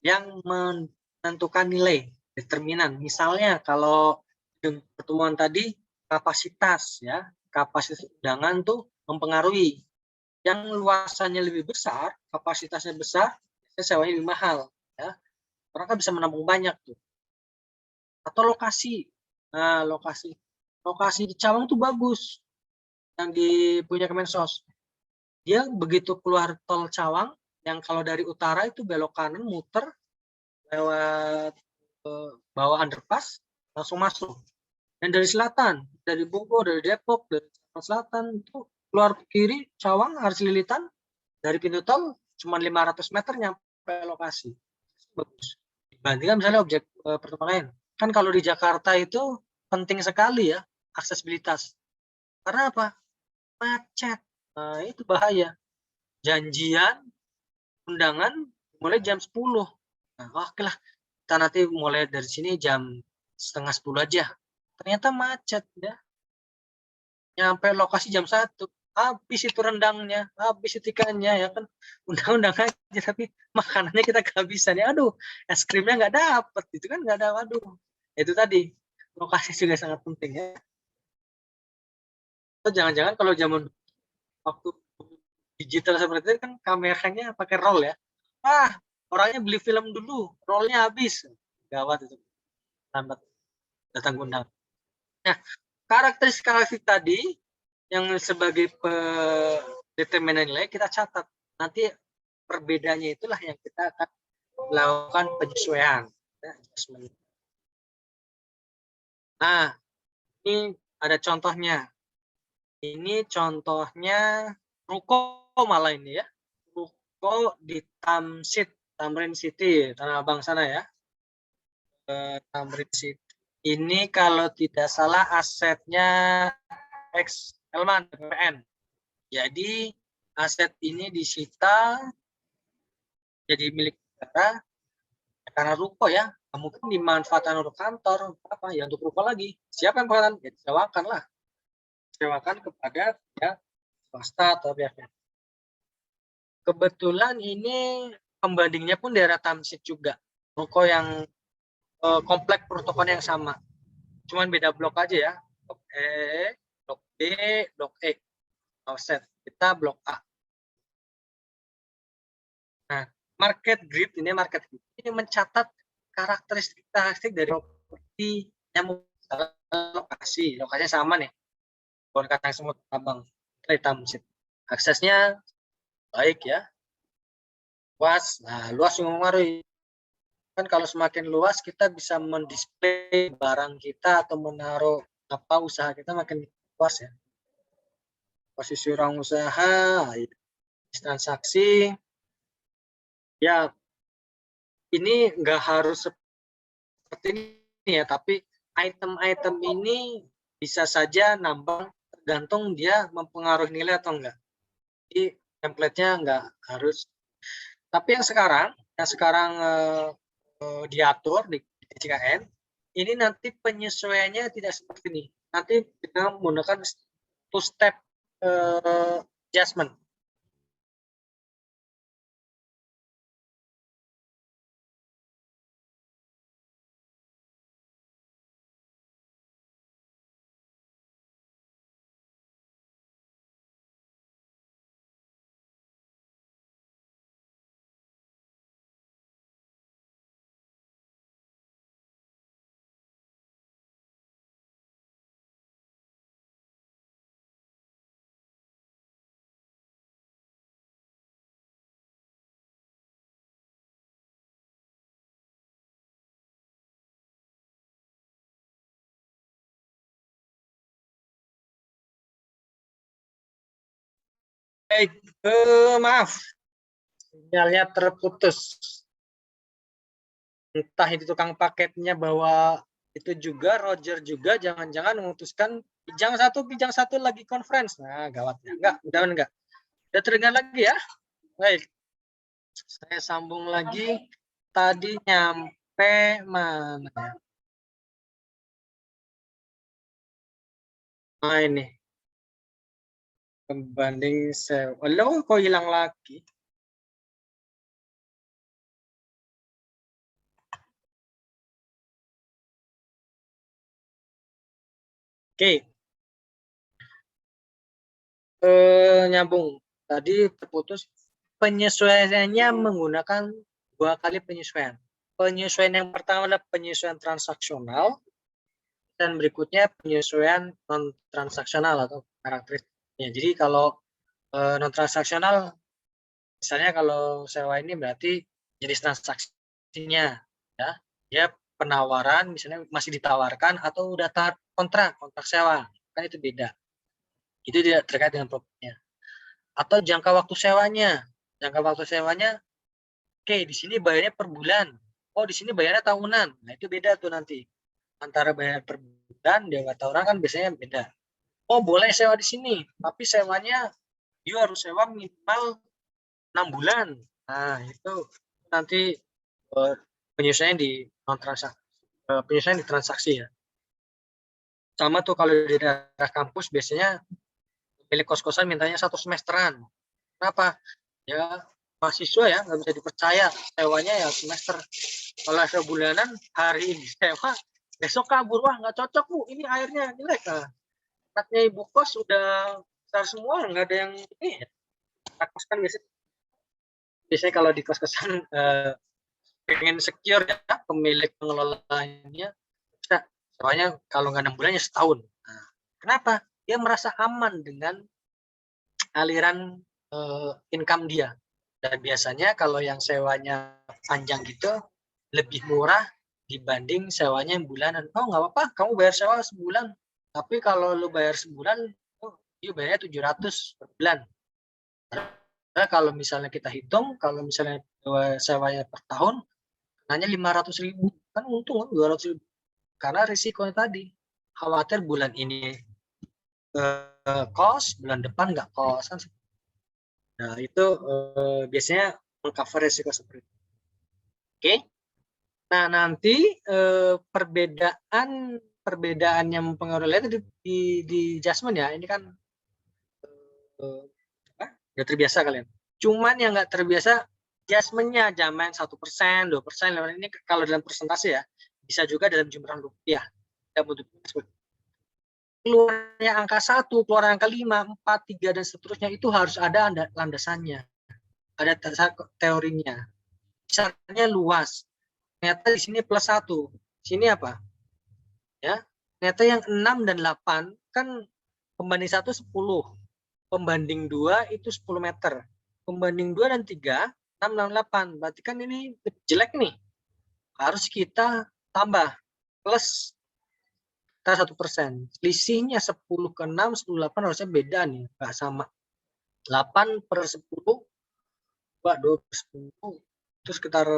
yang menentukan nilai, determinan. Misalnya kalau pertemuan tadi kapasitas ya, kapasitas undangan tuh mempengaruhi. Yang luasannya lebih besar, kapasitasnya besar, sewanya lebih mahal ya. Orang kan bisa menampung banyak tuh. Atau lokasi. Nah, lokasi di Cawang tuh bagus. Yang punya Kemensos. Dia begitu keluar tol Cawang, yang kalau dari utara itu belok kanan muter lewat bawah underpass langsung masuk. Dan dari selatan, dari Bogor, dari Depok, dari selatan itu keluar kiri Cawang harus lilitan dari pintu tol cuma 500 meter nyampe lokasi. Bagus. Dibandingkan misalnya objek pertemuan lain. Kan kalau di Jakarta itu penting sekali ya aksesibilitas. Karena apa? Macet. Nah, itu bahaya. Janjian undangan mulai jam 10. Nah, oke lah. Kita nanti mulai dari sini jam setengah 10 aja. Ternyata macet ya. Nyampe lokasi jam 1. Habis itu rendangnya, habis itu ikannya ya kan. Undang-undang aja tapi makanannya kita kehabisan ya. Aduh, es krimnya nggak dapet. Itu kan nggak ada, waduh. Itu tadi. Lokasi juga sangat penting ya. Atau jangan-jangan kalau zaman waktu digital seperti itu kan kameranya pakai roll ya. Orangnya beli film dulu, rollnya habis. Gawat itu. Lambat datang undang. Nah, karakteristik tadi yang sebagai determinan nilai kita catat. Nanti perbedaannya itulah yang kita akan lakukan penyesuaian. Nah, ini ada contohnya. Ini contohnya ruko malah ini ya. Ruko di Tamrin City, Tanah Abang sana ya. Tamrin City. Ini kalau tidak salah asetnya ex Elman BPN. Jadi aset ini disita jadi milik negara karena ruko ya. Mungkin dimanfaatkan untuk kantor apa ya, untuk ruko lagi. Siapa yang peran? Ya disewakan lah. Sewakan kepada ya swasta atau pihak. Kebetulan ini pembandingnya pun daerah Tamsit juga. Ruko yang komplek protokolnya yang sama. Cuman beda blok aja ya. Blok E, blok B, blok E. Offset. Kita blok A. Nah, market grid ini mencatat karakteristik dari properti yang lokasinya sama nih. Bukan kata semut abang, Tamsit. Aksesnya baik ya, luas. Nah, luas yang mempengaruhi. Kan kalau semakin luas kita bisa mendisplay barang kita atau menaruh apa usaha kita makin luas ya. Posisi orang usaha, transaksi, ya ini nggak harus seperti ini ya, tapi item-item ini bisa saja nambah tergantung dia mempengaruhi nilai atau enggak. Jadi template-nya nggak harus. Tapi yang sekarang diatur di CKN, ini nanti penyesuaiannya tidak seperti ini. Nanti kita menggunakan two-step adjustment. Baik, maaf, sinyalnya terputus. Entah itu tukang paketnya bawa itu juga, Roger juga, jangan-jangan memutuskan Kijang satu lagi conference. Nah, gawatnya. Enggak. Udah terdengar lagi ya? Baik, saya sambung lagi. Tadi nyampe mana? Nah, ini. Pembanding sewa. Lo kok hilang lagi? Oke. Nyambung. Tadi terputus. Penyesuaiannya menggunakan 2 kali penyesuaian. Penyesuaian yang pertama adalah penyesuaian transaksional, dan berikutnya penyesuaian non transaksional atau karakteristiknya. Jadi kalau non transaksional, misalnya kalau sewa ini berarti jenis transaksinya, ya, dia penawaran misalnya masih ditawarkan atau udah kontrak sewa, kan itu beda. Itu tidak terkait dengan propertinya. Atau jangka waktu sewanya. Jangka waktu sewanya, oke, di sini bayarnya per bulan. Oh, di sini bayarnya tahunan. Nah, itu beda tuh nanti. Antara bayar per bulan, jangka tahunan kan biasanya beda. Oh, boleh sewa di sini, tapi sewanya dia harus sewa minimal 6 bulan. Nah, itu nanti penyesuaian di non transaksi, penyesuaian di transaksi ya. Sama tuh kalau di daerah kampus biasanya milik kos-kosan mintanya 1 semesteran. Kenapa? Ya mahasiswa ya nggak bisa dipercaya, sewanya ya semester. Kalau sewa bulanan, hari ini sewa, besok kabur, wah nggak cocok Bu, ini airnya jelek. Anaknya ibu kos udah besar semua, nggak ada yang ini. Kos kan biasanya kalau di kos-kosan pengen secure ya, pemilik pengelolanya, soalnya kalau nggak 6 bulannya setahun. Nah, kenapa? Dia merasa aman dengan aliran income dia. Dan biasanya kalau yang sewanya panjang gitu lebih murah dibanding sewanya yang bulanan. Oh nggak apa-apa, kamu bayar sewa sebulan. Tapi kalau lu bayar sebulan, oh, dia bayarnya 700 per bulan. Nah, kalau misalnya kita hitung, kalau misalnya sewanya per tahun, hanya 500.000, kan untung kan 200.000. Karena risikonya tadi, khawatir bulan ini cost, bulan depan nggak cost. Nah, itu biasanya mengcover risiko seperti itu. Oke. Nah, nanti perbedaan yang mempengaruhi itu di adjustment ya. Ini kan udah terbiasa kalian. Cuman yang nggak terbiasa adjustment-nya jangan main 1%, 2%. Ini kalau dalam persentase ya, bisa juga dalam jumlah rupiah. Keluarnya angka 1, keluar angka 5, 4, 3, dan seterusnya itu harus ada landasannya. Ada teorinya. Misalnya luas. Ternyata di sini plus 1. Sini apa? Ya. Ternyata yang 6 dan 8 kan pembanding 1 10. Pembanding 2 itu 10 meter. Pembanding 2 dan 3 6 dan 8. Berarti kan ini jelek nih. Harus kita tambah plus kita 1%. Selisihnya 10 ke 6, 10 8 harusnya beda nih, nggak sama. 8 per 10, 2 per 10, itu sekitar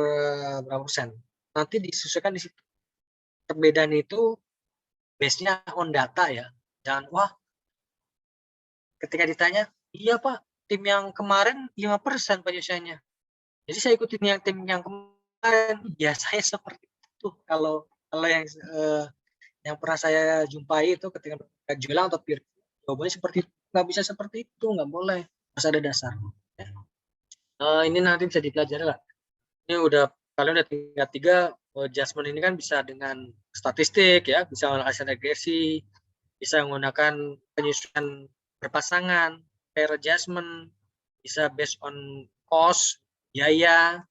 berapa persen. Nanti disesuaikan di situ. Perbedaan itu base-nya on data ya. Jangan, wah, ketika ditanya, iya Pak, tim yang kemarin 5% penyelesaiannya. Jadi saya ikutin tim yang kemarin. Ya saya seperti itu. Kalau yang pernah saya jumpai itu ketika jualan atau peer, jawabannya seperti itu. Nggak bisa seperti itu, nggak boleh. Harus ada dasar. Ya. Ini nanti bisa dipelajari lah. Ini udah kalian udah tingkat 3, adjustment ini kan bisa dengan statistik ya, bisa menggunakan regresi, bisa menggunakan penyesuaian berpasangan, pair adjustment, bisa based on cost, biaya,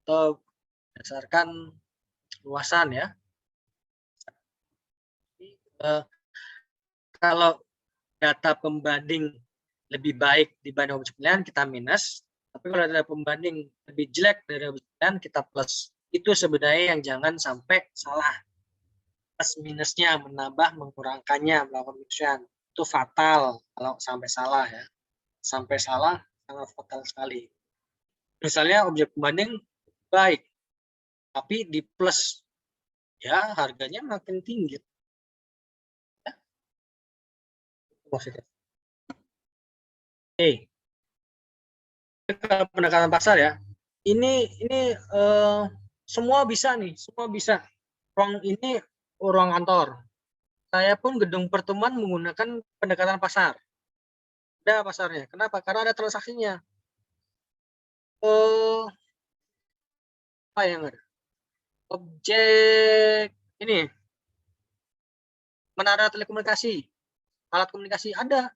atau berdasarkan luasan ya. Kalau data pembanding lebih baik dibanding objek penilaian, kita minus. Tapi kalau data pembanding lebih jelek dari objek penilaian, kita plus. Itu sebenarnya yang jangan sampai salah. Plus minusnya, menambah, mengurangkannya, melakukan penyesuaian. Itu fatal kalau sampai salah ya. Sampai salah, sangat fatal sekali. Misalnya objek pembanding baik, tapi di plus, ya harganya makin tinggi. Ya. Oke. Pendekatan pasar ya. Ini semua bisa nih, semua bisa. Ruang ini ruang kantor. Saya pun gedung pertemuan menggunakan pendekatan pasar. Ada pasarnya. Kenapa? Karena ada transaksinya. Apa yang ada? Objek ini menara telekomunikasi, alat komunikasi ada.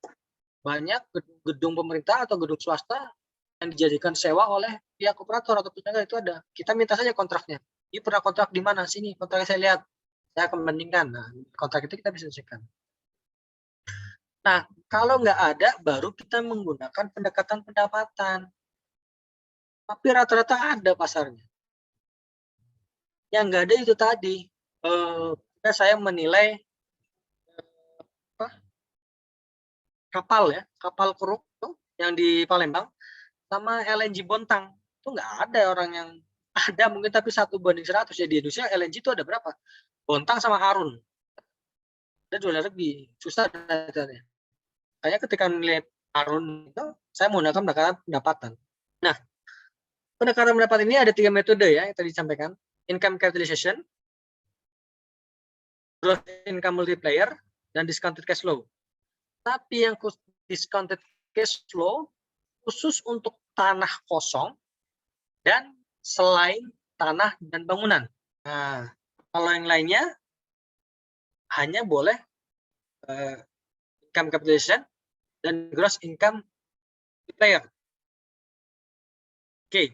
Banyak gedung pemerintah atau gedung swasta yang dijadikan sewa oleh pihak operator atau penyelenggara itu ada. Kita minta saja kontraknya. Ini pernah kontrak di mana? Sini kontraknya saya lihat. Saya akan bandingkan. Nah, kontrak itu kita bisa cekkan. Nah, kalau nggak ada, baru kita menggunakan pendekatan pendapatan. Tapi rata-rata ada pasarnya. Yang nggak ada itu tadi. Saya menilai kapal ya, kapal keruk yang di Palembang sama LNG Bontang. Itu nggak ada orang yang ada mungkin tapi 1:100 ya. Di Indonesia LNG itu ada berapa? Bontang sama Harun. Ada 2 lebih. Susah datanya. Saya ketika melihat Harun itu, saya menggunakan pendekatan pendapatan. Nah, pendekatan pendapatan ini ada 3 metode ya yang tadi disampaikan. Income capitalization, gross income multiplier, dan discounted cash flow. Tapi yang discounted cash flow khusus untuk tanah kosong dan selain tanah dan bangunan. Nah, kalau yang lainnya hanya boleh income capitalization dan gross income multiplier. Oke.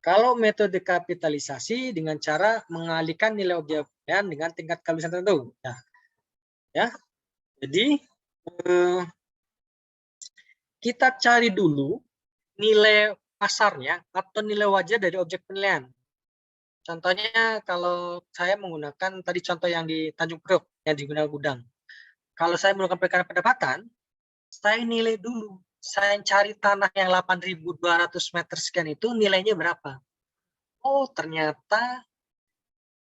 Kalau metode kapitalisasi dengan cara mengalihkan nilai objek penilaian dengan tingkat kehalusan tertentu. Nah, ya. Jadi kita cari dulu nilai pasarnya atau nilai wajar dari objek penilaian. Contohnya kalau saya menggunakan tadi contoh yang di Tanjung Priok yang digunakan gudang. Kalau saya menggunakan perkara pendapatan, saya nilai dulu. Saya cari tanah yang 8.200 meter sekian itu nilainya berapa. Oh, ternyata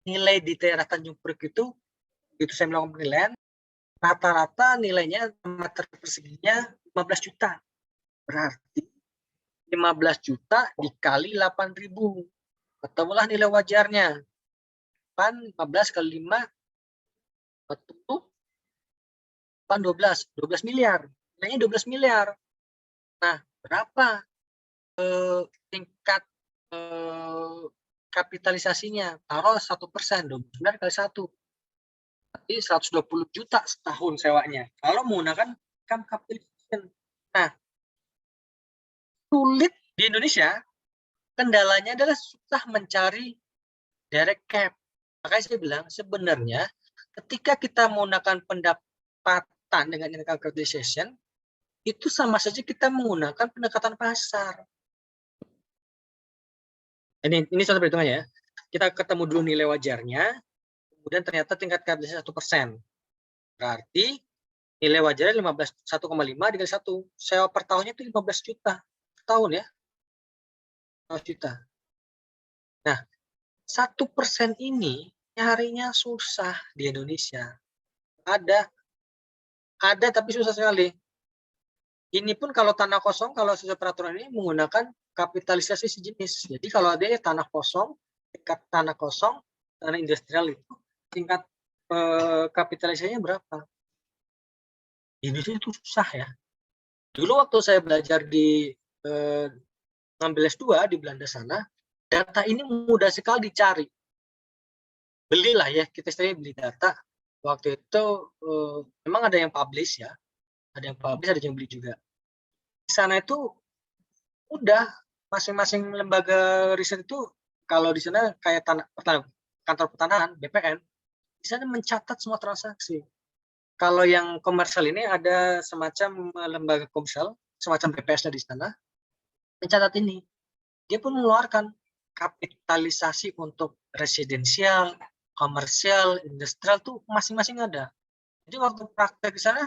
nilai di daerah Tanjung Priok itu saya melakukan penilaian, rata-rata nilainya meter perseginya 15 juta. Berarti 15 juta dikali 8.000. Ketemulah nilai wajarnya. 15 kali 5, 40, 12 miliar. Nilainya 12 miliar. Nah, berapa tingkat kapitalisasinya? Taruh 1%, 29 kali 1. Berarti 120 juta setahun sewanya. Kalau menggunakan income capitalization. Nah, sulit di Indonesia, kendalanya adalah susah mencari direct cap. Makanya saya bilang sebenarnya ketika kita menggunakan pendapatan dengan income capitalization, itu sama saja kita menggunakan pendekatan pasar. Ini contoh perhitungannya ya. Kita ketemu dulu nilai wajarnya, kemudian ternyata tingkat kapitalisasi 1%. Berarti nilai wajarnya 1,5 dikali 1. Sewa per tahunnya itu 15 juta. Tahun ya. 15 juta. Nah, 1% ini nyarinya susah di Indonesia. Ada tapi susah sekali. Ini pun kalau tanah kosong, kalau sesuai peraturan ini menggunakan kapitalisasi sejenis. Jadi kalau ada tanah kosong, tingkat tanah kosong, tanah industrial itu tingkat kapitalisasinya berapa? Di Indonesia itu susah ya. Dulu waktu saya belajar di ngambil S2 di Belanda sana, data ini mudah sekali dicari. Belilah ya, kita sendiri beli data. Waktu itu memang ada yang publish ya, ada yang publish, ada yang beli juga. Di sana itu udah masing-masing lembaga riset itu, kalau di sana kayak kantor pertanahan BPN, di sana mencatat semua transaksi. Kalau yang komersial ini ada semacam lembaga komersial, semacam BPS di sana, mencatat ini. Dia pun mengeluarkan kapitalisasi untuk residensial, komersial, industrial tuh masing-masing ada. Jadi waktu praktek di sana,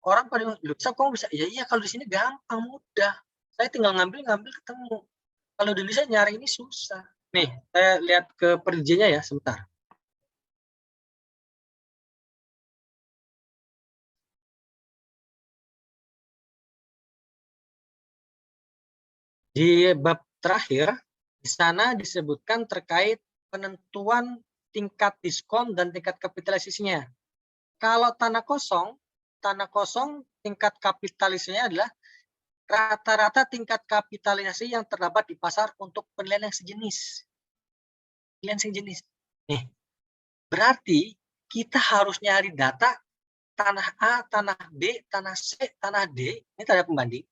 orang pada bilang, bisa kok bisa? Ya iya, kalau di sini gampang, mudah. Saya tinggal ngambil ketemu. Kalau di Indonesia nyari ini susah. Nih, saya lihat ke perizinya ya, sebentar. Di bab terakhir, di sana disebutkan terkait penentuan tingkat diskon dan tingkat kapitalisasinya. Kalau tanah kosong tingkat kapitalisasinya adalah rata-rata tingkat kapitalisasi yang terdapat di pasar untuk penilaian yang sejenis. Penilaian sejenis. Nih, berarti kita harus nyari data tanah A, tanah B, tanah C, tanah D, ini tanda pembanding,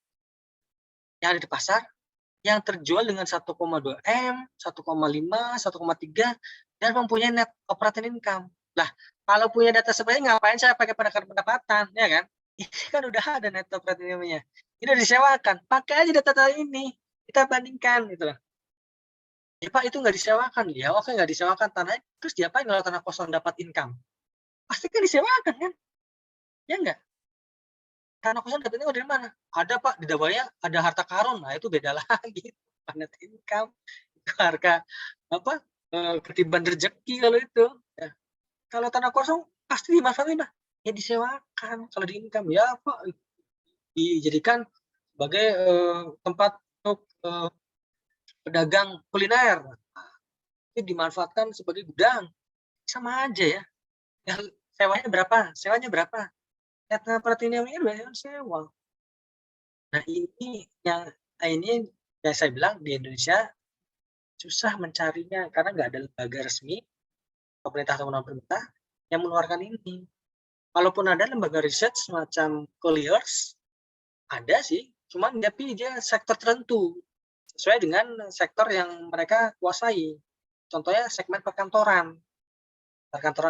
yang ada di pasar, yang terjual dengan 1,2 M, 1,5, 1,3, dan mempunyai net operating income. Lah, kalau punya data seperti ini, ngapain saya pakai pendapatan, ya kan? Ini kan udah ada net operating income-nya. Ini udah disewakan, pakai aja data ini, kita bandingkan gitu loh. Ya Pak, itu nggak disewakan. Ya oke, nggak disewakan tanahnya, terus diapain kalau tanah kosong dapat income? Pasti kan disewakan kan? Ya enggak? Tanah kosong dapat income dari mana? Ada Pak, di bawahnya ada harta karun. Nah itu beda lagi. Net income, itu harga apa? Ketiban rezeki kalau itu. Ya. Kalau tanah kosong pasti dimanfaatin lah. Ya disewakan. Kalau di income ya Pak, dijadikan sebagai tempat untuk pedagang kuliner. Itu dimanfaatkan sebagai gudang. Sama aja ya. Ya sewanya berapa? Sewanya berapa? Net operating-nya biasanya sewa. Nah ini yang saya bilang di Indonesia susah mencarinya karena nggak ada lembaga resmi pemerintah atau non-pemerintah yang mengeluarkan ini. Walaupun ada lembaga riset semacam Colliers, ada sih, cuman tapi dia sektor tertentu sesuai dengan sektor yang mereka kuasai. Contohnya segmen perkantoran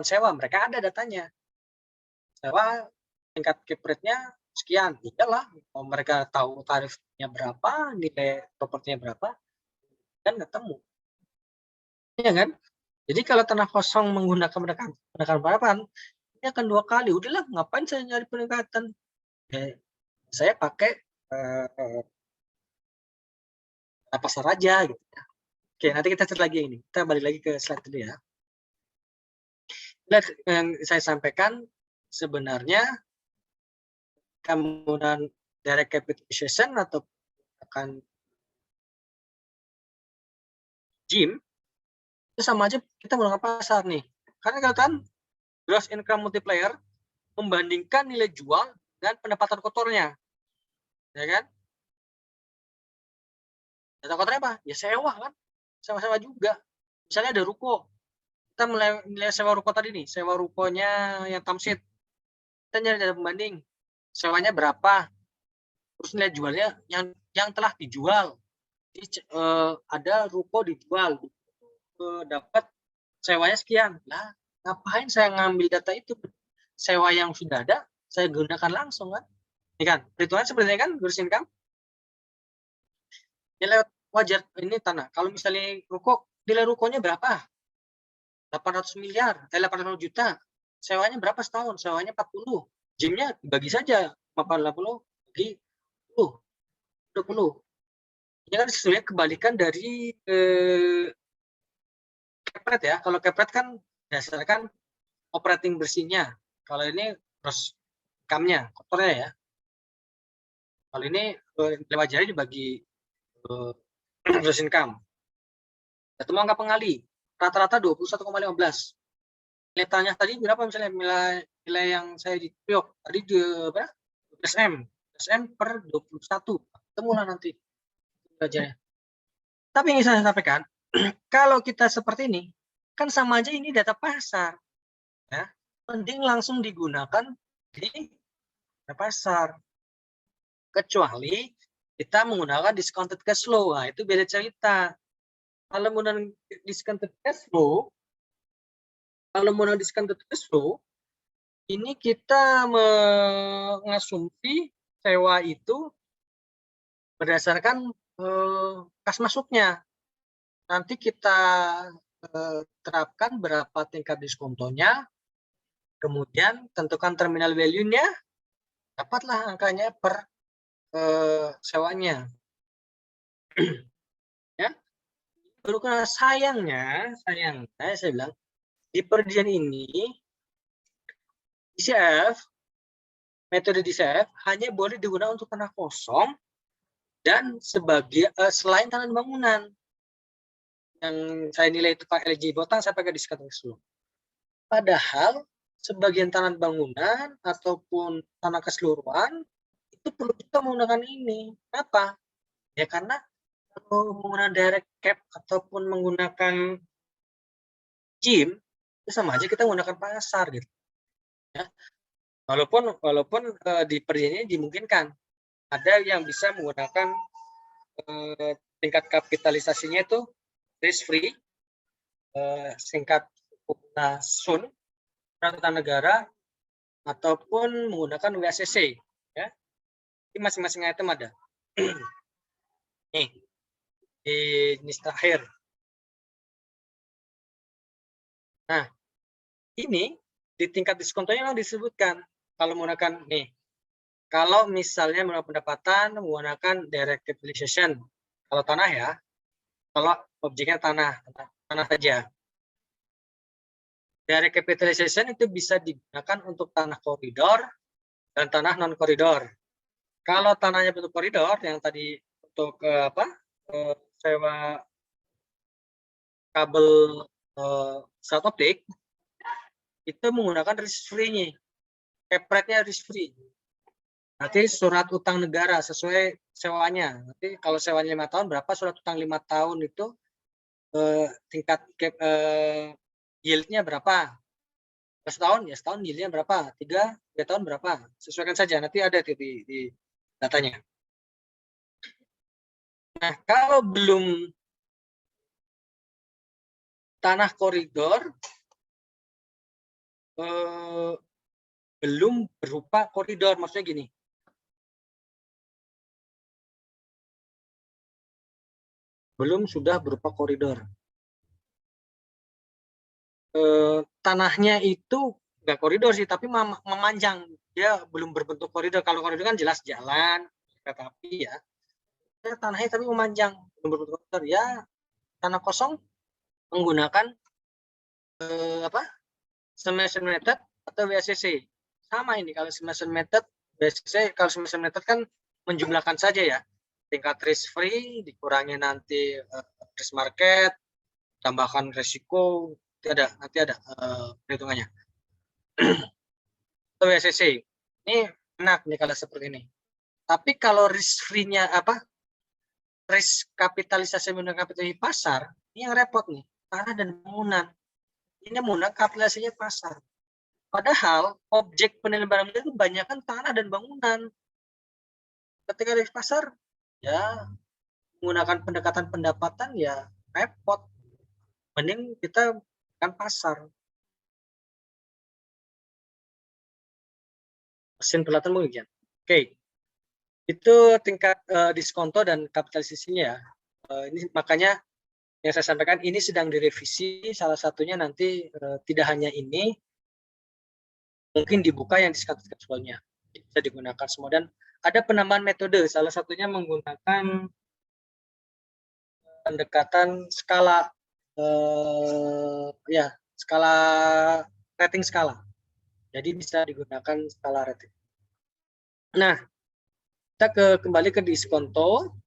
sewa, mereka ada datanya. Sewa tingkat cap rate-nya sekian, iyalah, mereka tahu tarifnya berapa, nilai propertinya berapa, kan ketemu. Iya kan? Jadi kalau tanah kosong menggunakan pendekatan penerapan, ini akan 2 kali. Udahlah, ngapain saya nyari peningkatan? Saya pakai pasar aja gitu ya. Oke, nanti kita cek lagi ini. Kita balik lagi ke slide dulu ya. Lihat yang saya sampaikan sebenarnya kemudian direct capitalization atau akan GIM itu sama aja kita menggunakan pasar nih. Karena kan gross income multiplier membandingkan nilai jual dan pendapatan kotornya. Ya kan? Data kotornya apa? Ya sewa kan? Sewa-sewa juga. Misalnya ada ruko. Kita nilai sewa ruko tadi nih, sewa rukonya yang tamsit. Kita nyari data pembanding. Sewanya berapa? Terus nilai jualnya yang telah dijual. Jadi, ada ruko dijual, dapat sewanya sekian. Lah, ngapain saya ngambil data itu? Sewa yang sudah ada, saya gunakan langsung kan? Ini kan, perhitungannya seperti ini kan, gross income. Nilai wajar ini tanah. Kalau misalnya ruko, nilai rukonya berapa? 800 miliar, 800 juta. Sewanya berapa setahun? Sewanya 40. Gymnya bagi saja 80 bagi 20. Ini kan sebenarnya kebalikan dari kepret ya. Kalau kepret kan berdasarkan operating bersihnya. Kalau ini gross income-nya, kotornya ya. Kalau ini nilai wajarnya dibagi gross income. Ketemu angka pengali. Rata-rata 21,15. Nilai tanah tadi berapa misalnya nilai yang saya di Priok tadi di berapa? SM per 21. Ketemulah nanti belajarnya. Tapi yang saya sampaikan, kalau kita seperti ini, kan sama aja ini data pasar. Ya. Mending langsung digunakan di data pasar. Kecuali kita menggunakan discounted cash flow. Nah, itu beda cerita. Kalau menggunakan discounted cash flow, ini kita mengasumsi sewa itu berdasarkan kas masuknya. Nanti kita terapkan berapa tingkat diskontonya, kemudian tentukan terminal value-nya, dapatlah angkanya per sewanya. Ya. Baru karena sayangnya saya bilang di perjanjian ini DCF, metode DCF hanya boleh digunakan untuk tanah kosong dan sebagai selain tanah bangunan. Yang saya nilai itu Pak LG Botang, saya pakai discount cash flow. Padahal sebagian tanah bangunan ataupun tanah keseluruhan itu perlu kita menggunakan ini. Kenapa? Ya karena kalau menggunakan direct cap ataupun menggunakan GIM itu sama aja kita menggunakan pasar gitu. Ya. Walaupun di perjanjian dimungkinkan ada yang bisa menggunakan tingkat kapitalisasinya itu risk free, singkat SUN, peraturan negara, ataupun menggunakan WACC. Ya. Ini masing-masing item ada. Nih, di jenis terakhir. Nah, ini di tingkat diskontonya memang disebutkan. Kalau menggunakan nih, kalau misalnya menggunakan pendapatan menggunakan direct capitalization. Kalau tanah ya, kalau objeknya tanah saja. Direct capitalization itu bisa digunakan untuk tanah koridor dan tanah non koridor. Kalau tanahnya bentuk koridor yang tadi untuk sewa kabel satelit optik itu menggunakan risk free-nya. Kepretnya risk free. Nanti surat utang negara sesuai sewanya. Nanti kalau sewanya 5 tahun berapa, surat utang 5 tahun itu tingkat yield-nya berapa? Setahun ya setahun yieldnya berapa? 3 tahun berapa? Sesuaikan saja, nanti ada di datanya. Nah, kalau belum tanah koridor, belum berupa koridor, maksudnya gini. Belum sudah berupa koridor. Tanahnya itu nggak koridor sih, tapi memanjang. Dia belum berbentuk koridor. Kalau koridor kan jelas jalan, kereta api ya. Tanahnya tapi memanjang, belum berbentuk koridor ya. tanah kosong menggunakan summation method atau WSCC. Sama ini kalau summation method, WSCC kalau summation method kan menjumlahkan saja ya. Tingkat risk free dikurangi nanti risk market, tambahkan risiko, nanti ada perhitungannya. Atau WSCC. Ini enak nih kalau seperti ini. Tapi kalau risk free-nya risk kapitalisasi menggunakan kapitalisasi pasar, ini yang repot nih, tanah dan bangunan. Ini menggunakan kapitalisasinya pasar. Padahal objek penilaian barang itu banyak kan tanah dan bangunan. Ketika di pasar, ya menggunakan pendekatan pendapatan ya repot. Mending kita kan pasar. Mesin pelatihan mungkin. Oke. Itu tingkat diskonto dan kapitalisasinya. Ini makanya yang saya sampaikan ini sedang direvisi. Salah satunya nanti tidak hanya ini, mungkin dibuka yang diskon sebelumnya. Bisa digunakan semua dan ada penambahan metode. Salah satunya menggunakan pendekatan skala skala rating skala. Jadi bisa digunakan skala rating. Nah, kita kembali ke diskonto.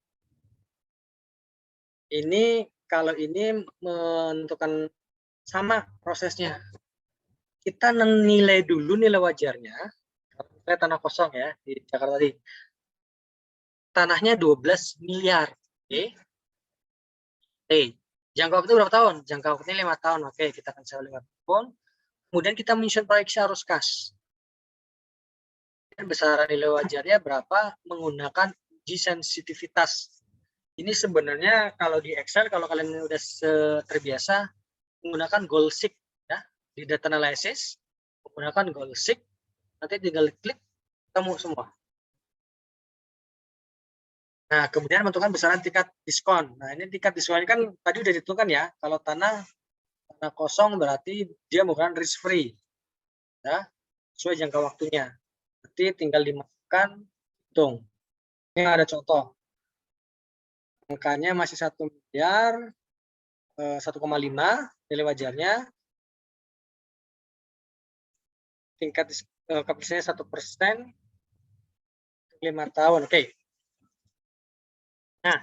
Ini kalau ini menentukan sama prosesnya. Kita nilai dulu nilai wajarnya. Saya tanah kosong ya di Jakarta tadi. Tanahnya 12 miliar. Oke. Jangka waktu berapa tahun? Jangka waktunya 5 tahun. Oke, kita akan sewa 5 tahun. Kemudian kita menyusun proyeksi arus kas. Besaran nilai wajarnya berapa menggunakan uji sensitivitas. Ini sebenarnya kalau di Excel, kalau kalian udah terbiasa menggunakan goal seek ya, di data analysis menggunakan goal seek, nanti tinggal klik ketemu semua. Nah, kemudian menentukan besaran tingkat diskon. Nah, ini tingkat diskon kan tadi udah ditentukan ya. Kalau tanah kosong berarti dia menggunakan risk free. Ya, sesuai jangka waktunya. Nanti tinggal dimasukkan, hitung. Ini ada contoh. Angkanya masih 1 miliar, 1,5 nilai wajarnya. Tingkat kapitalisasinya 1%, 5 tahun. Oke. Nah,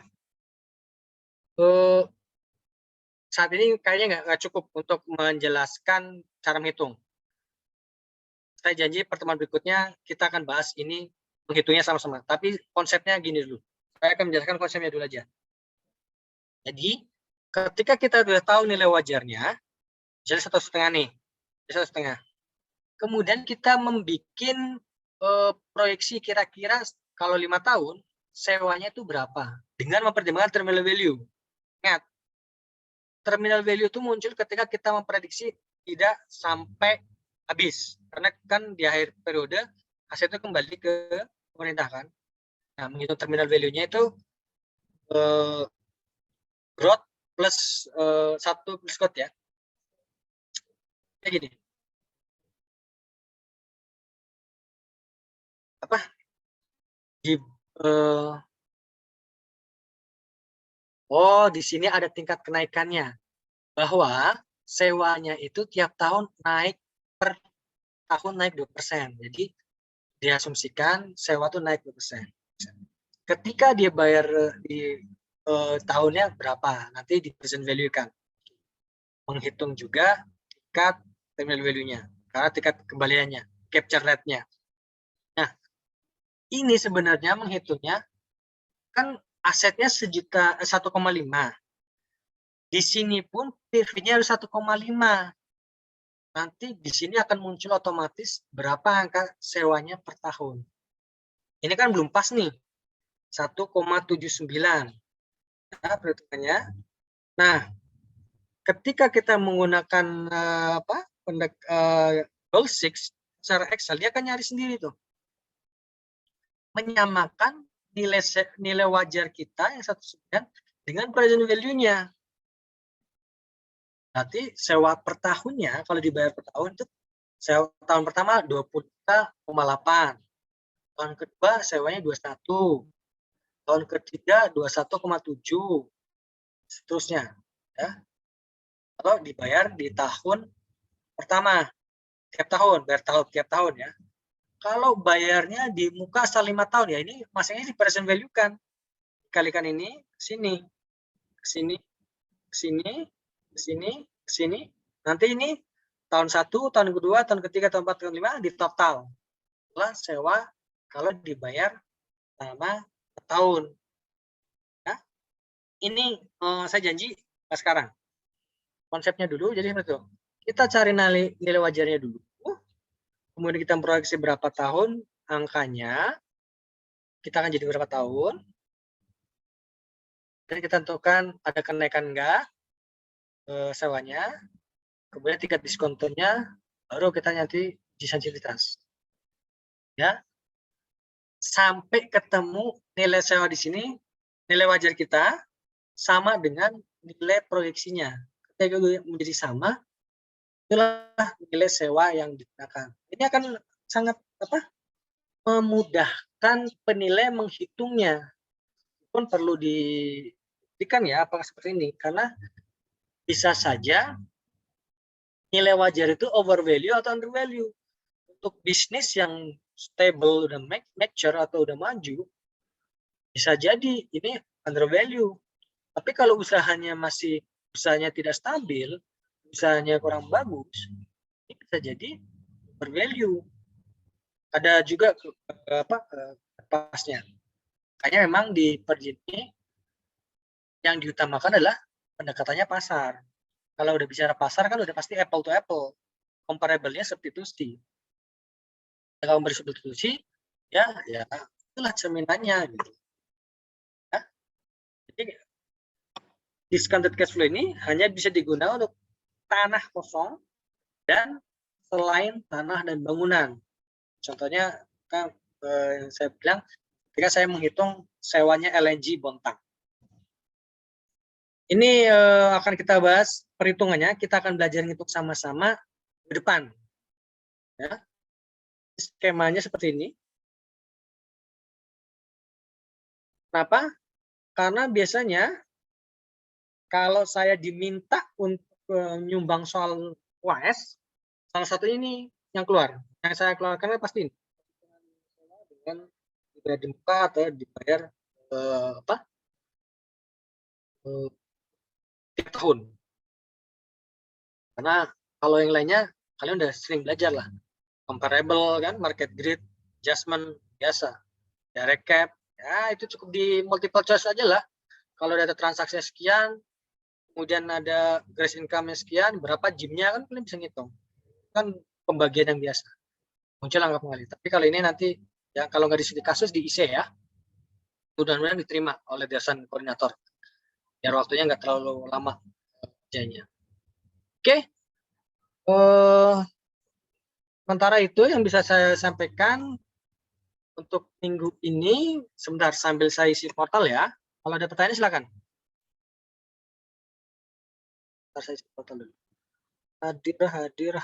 saat ini kayaknya nggak cukup untuk menjelaskan cara menghitung. Saya janji pertemuan berikutnya kita akan bahas ini, menghitungnya sama-sama. Tapi konsepnya gini dulu. Saya akan menjelaskan konsepnya dulu aja. Jadi, ketika kita sudah tahu nilai wajarnya, misalnya 1,5 nih, 1,5. Kemudian kita membuat proyeksi kira-kira kalau 5 tahun, sewanya itu berapa? Dengan mempertimbangkan terminal value. Ingat, terminal value itu muncul ketika kita memprediksi tidak sampai habis. Karena kan di akhir periode, aset itu kembali ke pemerintah kan. Nah, menghitung terminal value-nya itu growth plus 1 plus cost ya. Kayak gini. Apa? Di sini ada tingkat kenaikannya. Bahwa sewanya itu tiap tahun naik per tahun naik 2%. Jadi diasumsikan sewa tuh naik 2%. Ketika dia bayar di tahunnya berapa, nanti di present value kan. Menghitung juga tingkat terminal value-nya, karena tingkat kembaliannya, capture rate-nya. Nah, ini sebenarnya menghitungnya kan asetnya 1,5. Di sini pun PV-nya harus 1,5. Nanti di sini akan muncul otomatis berapa angka sewanya per tahun. Ini kan belum pas nih. 1,79. Nah, perhitungannya. Nah, ketika kita menggunakan goal 6 secara Excel, dia akan nyari sendiri tuh. Menyamakan nilai wajar kita yang 1,9 dengan present value-nya. Nanti sewa per tahunnya kalau dibayar per tahun itu sewa tahun pertama 20,8. Tahun kedua sewanya 21. Tahun ketiga 21,7. Seterusnya. Ya. Kalau dibayar di tahun pertama, tiap tahun, bayar tiap tahun ya. Kalau bayarnya di muka asal 5 tahun ya, ini masanya di present value kan. Kalikan ini ke sini, ke sini, ke sini, ke sini, ke sini. Nanti ini tahun 1, tahun kedua, tahun ketiga, tahun 4, tahun 5 di total. Setelah sewa kalau dibayar selama tahun. Ya. Ini saya janji sekarang. Konsepnya dulu jadi seperti itu. Kita cari nilai wajarnya dulu. Kemudian kita proyeksi berapa tahun angkanya. Kita akan jadi berapa tahun. Dan kita tentukan ada kenaikan enggak sewanya. Kemudian tingkat diskonnya baru kita nanti sensibilitas. Ya. Sampai ketemu nilai sewa di sini, nilai wajar kita sama dengan nilai proyeksinya. Ketika menjadi sama, itulah nilai sewa yang digunakan. Ini akan sangat memudahkan penilai menghitungnya. Pun perlu diberikan ya apakah seperti ini, karena bisa saja nilai wajar itu overvalue atau undervalue. Untuk bisnis yang stable, udah mature atau udah maju, bisa jadi ini undervalue. Tapi kalau usahanya tidak stabil, usahanya kurang bagus, ini bisa jadi overvalue. Ada juga pasnya. Kayaknya memang di perjini yang diutamakan adalah pendekatannya pasar. Kalau udah bicara pasar kan udah pasti apple to apple. Comparable-nya substitusi. Kalau bersubstitusi, ya itulah cerminannya gitu. Ya. Jadi discounted cash flow ini hanya bisa digunakan untuk tanah kosong dan selain tanah dan bangunan. Contohnya kan yang saya bilang ketika saya menghitung sewanya LNG Bontang. Ini akan kita bahas perhitungannya, kita akan belajar ngitung sama-sama ke depan. Ya. Skemanya seperti ini. Kenapa? Karena biasanya kalau saya diminta untuk nyumbang soal UAS, salah satunya ini yang keluar. Yang saya keluarkan pasti ini. Dengan dibayar di muka atau dibayar tiap tahun. Karena kalau yang lainnya kalian udah sering belajar lah. Comparable kan, market grid, adjustment biasa. Direct cap, ya itu cukup di multiple choice aja lah. Kalau data transaksi sekian, kemudian ada gross income sekian, berapa JIM-nya kan kalian bisa ngitung. Kan pembagian yang biasa. Muncul angka pengalih. Tapi kalau ini nanti ya kalau nggak di kasus di IC ya. Mudah-mudahan diterima oleh dosen koordinator. Biar waktunya nggak terlalu lama kerjanya. Oke. Sementara itu yang bisa saya sampaikan untuk minggu ini. Sebentar sambil saya isi portal ya. Kalau ada pertanyaan silakan. Saya isi portal dulu. Hadir.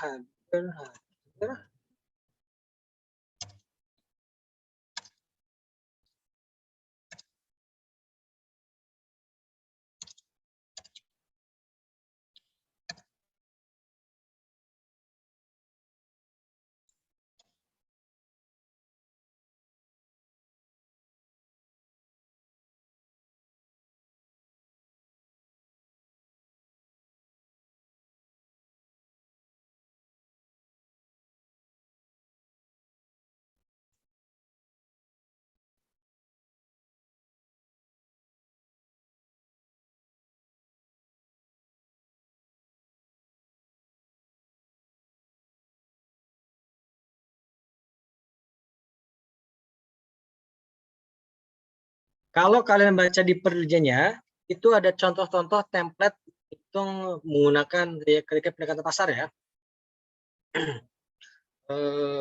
Kalau kalian baca di perjanjiannya, itu ada contoh-contoh template hitung menggunakan gaya pendekatan pasar ya.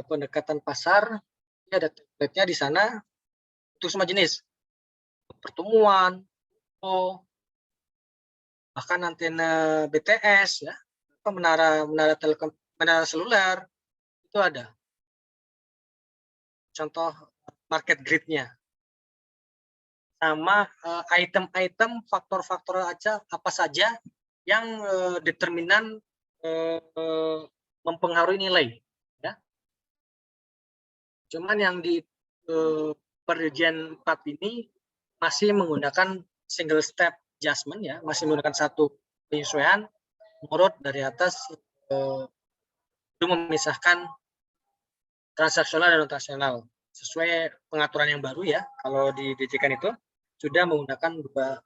Pendekatan pasar, ini ada template-nya di sana untuk semua jenis. Pertemuan, bahkan antena BTS ya, menara telekom, menara seluler itu ada. Contoh market grid-nya. Sama item-item faktor-faktor aja apa saja yang determinan mempengaruhi nilai. Ya. Cuman yang di perizinan 4 ini masih menggunakan single step adjustment, ya, masih menggunakan satu penyesuaian menurut dari atas itu memisahkan transaksional dan non transaksional sesuai pengaturan yang baru, ya. Kalau di DJK itu sudah menggunakan dua